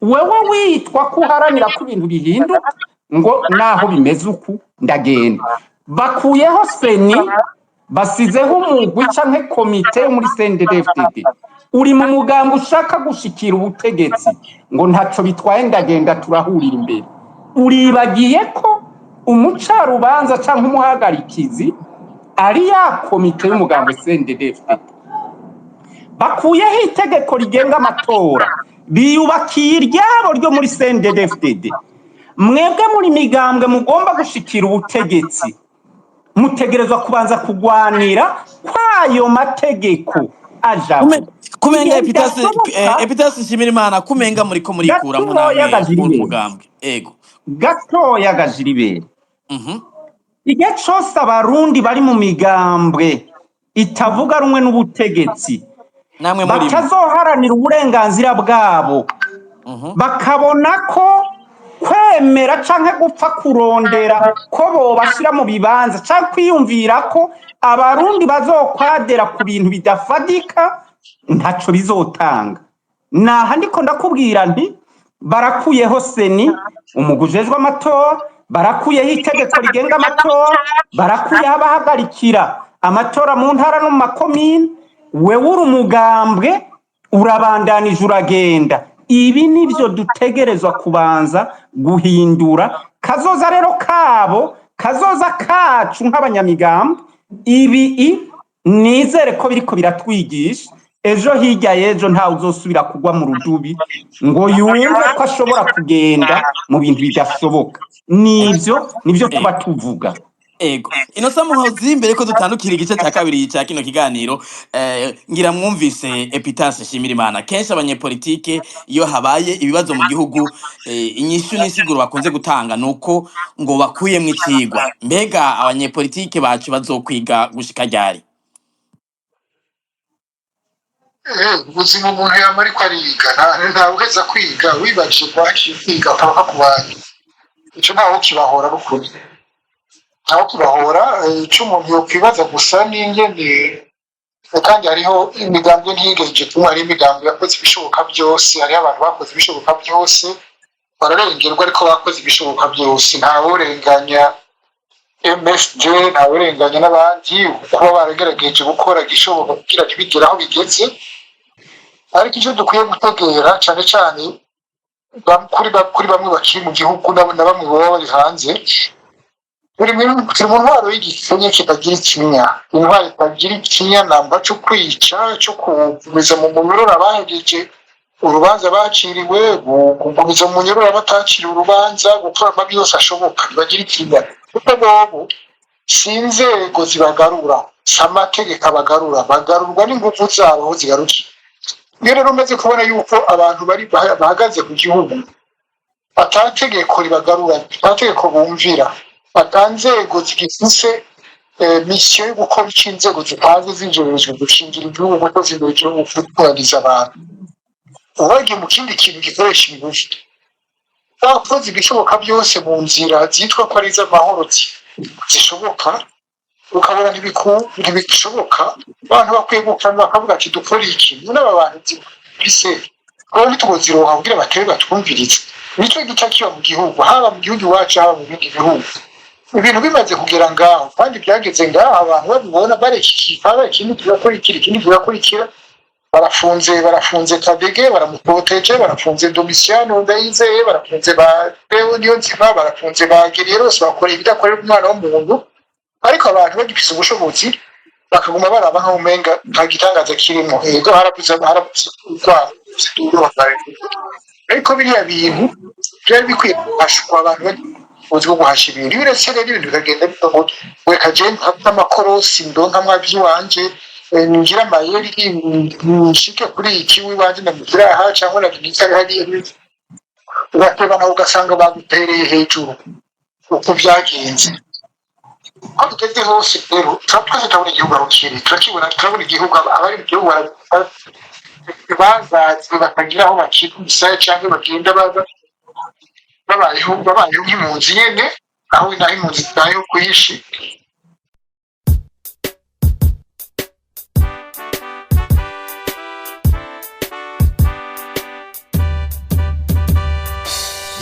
Wewe witwa ko uharanira ko ibintu bihinduka, ngo naho bimeze uku ndagenda. Bakuyeho seni, basizeho umugwi canke komite yo muri CNDD-FDD, uri mu mugambwe ushaka gushikira ubutegetsi, ngo ntaco bitwaye ndagenda turahurira imbere. Uribagiye ko umucarubanza canke umuhagarikizi ari ya komite y'umugambwe CNDD-FDD. Bakuyeho itegeko rigenga amatora, biyubakiye iryabo ryo muri CNDD-FDD. Mwebwe muri migambwe mugomba gushikira ubutegetsi, mutegerezwa kubanza kugwanira kwayo mategeko ajaho. Kumenga Epitasi Nshimirimana, kumenga muriko murikura mu mugambwe. Ego gatoya Gajiribere. Igihe cose abarundi bari mu migambwe itavuga rumwe n'ubutegetsi batazoharanira uburenganzira bwabo, bakabona ko kwemera canke gupfa kurondera ko bobashira mu bibanza canke kwiyumvira ko abarundi bazokwadera ku bintu bidafadika, ntaco bizotanga. Naha ndiko ndakubwira nti barakuyeho seni, umugwi ujejwe amatora, barakuyeho itegeko rigenga amatora, barakuyeho abahagarikira amatora mu ntara no mu makomine. Wewe uri umugambwe urabandanije uragenda. Ibi nivyo dutegerezwa kubanza guhindura. Kazoza rero kabo, kazoza kacu nk'abanyamigambwe, ibi nizere ko biriko biratwigisha. Ejo hirya yejo ntawe uzosubira kugwa mu rudubi ngo yumve ko ashobora kugenda mu bintu bidashoboka. Nivyo tuba tuvuga. Ego Innocent Muhozi, imbere ko dutandukira igice cya kabiri cya kino kiganiro, ngira mwumvise Epitasi Nshimirimana, kenshi abanyepolitike iyo habaye ibibazo mu gihugu, inyishu n'isiguro bakunze gutanga nuko ngo bakuyemwo ikigwa. Mbega abanyepolitike bacu bazokwiga gushika ryari? Ubuzima umuntu yama ariko ariga, ntawuheza kwiga. Wibajije kwaciye kwiga ukaba kubandi, ico ntaho kibahora rukuri, ntaho kibahora. Ico umuntu yokwibaza gusa n'ingene, kandi hariho imigambwe ntiyigejeje kumwe, hari imigambwe yakoze ibishoboka byose, hariho abantu bakoze ibishoboka byose bararengerwa, ariko bakoze ibishoboka byose. Ntawurenganya MSD, ntawurenganya n'abandi kuba baragerageje gukora igishoboka kugira ntibigere aho bigeze. Ariko icyo dukwiye gutegera cyane cyane kuri bamwe bakiri mu gihugu na bamwe baba bari hanze, turi mu ntwaro y'igikenye kitagira ikinya, intwaro itagira ikinya namba cyo kwica, cyo kugumiza mu munyururu abahegeje urubanza baciriwe, kugumiza mu munyururu abataciriwe urubanza, gukora amabi yose ashoboka bagira ikinya. Kuko bobo si inzego zibagarura, si amategeko abagarura, bagarurwa n'ingufu zabo aho zigarukira. Iyo rero umaze kubona yuko abantu bahagaze ku gihugu atategeko ribagarura, atategeko bumvira, atanzego zigifise misiyo yo gukora icyo inzego zipanze zinjorejwe gushingira igihugu ko zinjorejwe gukurikiza abantu, ubagiye mu kindi kintu gikoresha ingufu bakoze ibishoboka byose mu nzira zitwa ko ari iz'amahoro zishoboka ukabona ntibishoboka abantu bakwiye gukana bakavuga ati dukore iki n'aba bantu bise ko ntitugoziroha kugira batere batwumvirize nicyo gica kiba mu gihugu haba mu gihugu iwacu haba mu bindi bihugu ibintu bimaze kugera ngaho kandi byageze ngaho abantu babibona barekikikaba ikindi tugakurikira ikindi tugakurikira barafunze Kadege baramuproteje barafunze Domitiano Ndayizeye barafunze ba Leo Niyonzima barafunze ba Gereros bakora ibidakorera umwana w'umuntu ariko abantu bagifise ubushobozi bakaguma baraba nka umenga nta gitangaza kirimo yego harakuze kwa ariko biriya bintu byari bikwiye ashukwa abantu uzi bwo guhasha ibintu biretse rero ibintu bikagenda bitogo weka je hata amakorosi ndonka mwavyi wanje ningira amayeri nshike kuri iki wibanje ndamugira aha cyangwa nagize hariya ugateba nawe ugasanga bagutereye hejuru uko byagenze aho tugeze hose rero twese turabona igihugu aho kiri turabona igihugu abari mu gihugu bazazi bakagira aho bakika umusaya cyangwa bagenda babayeho nk'impunzi nyene aho naho impunzi zitayeho kuyishi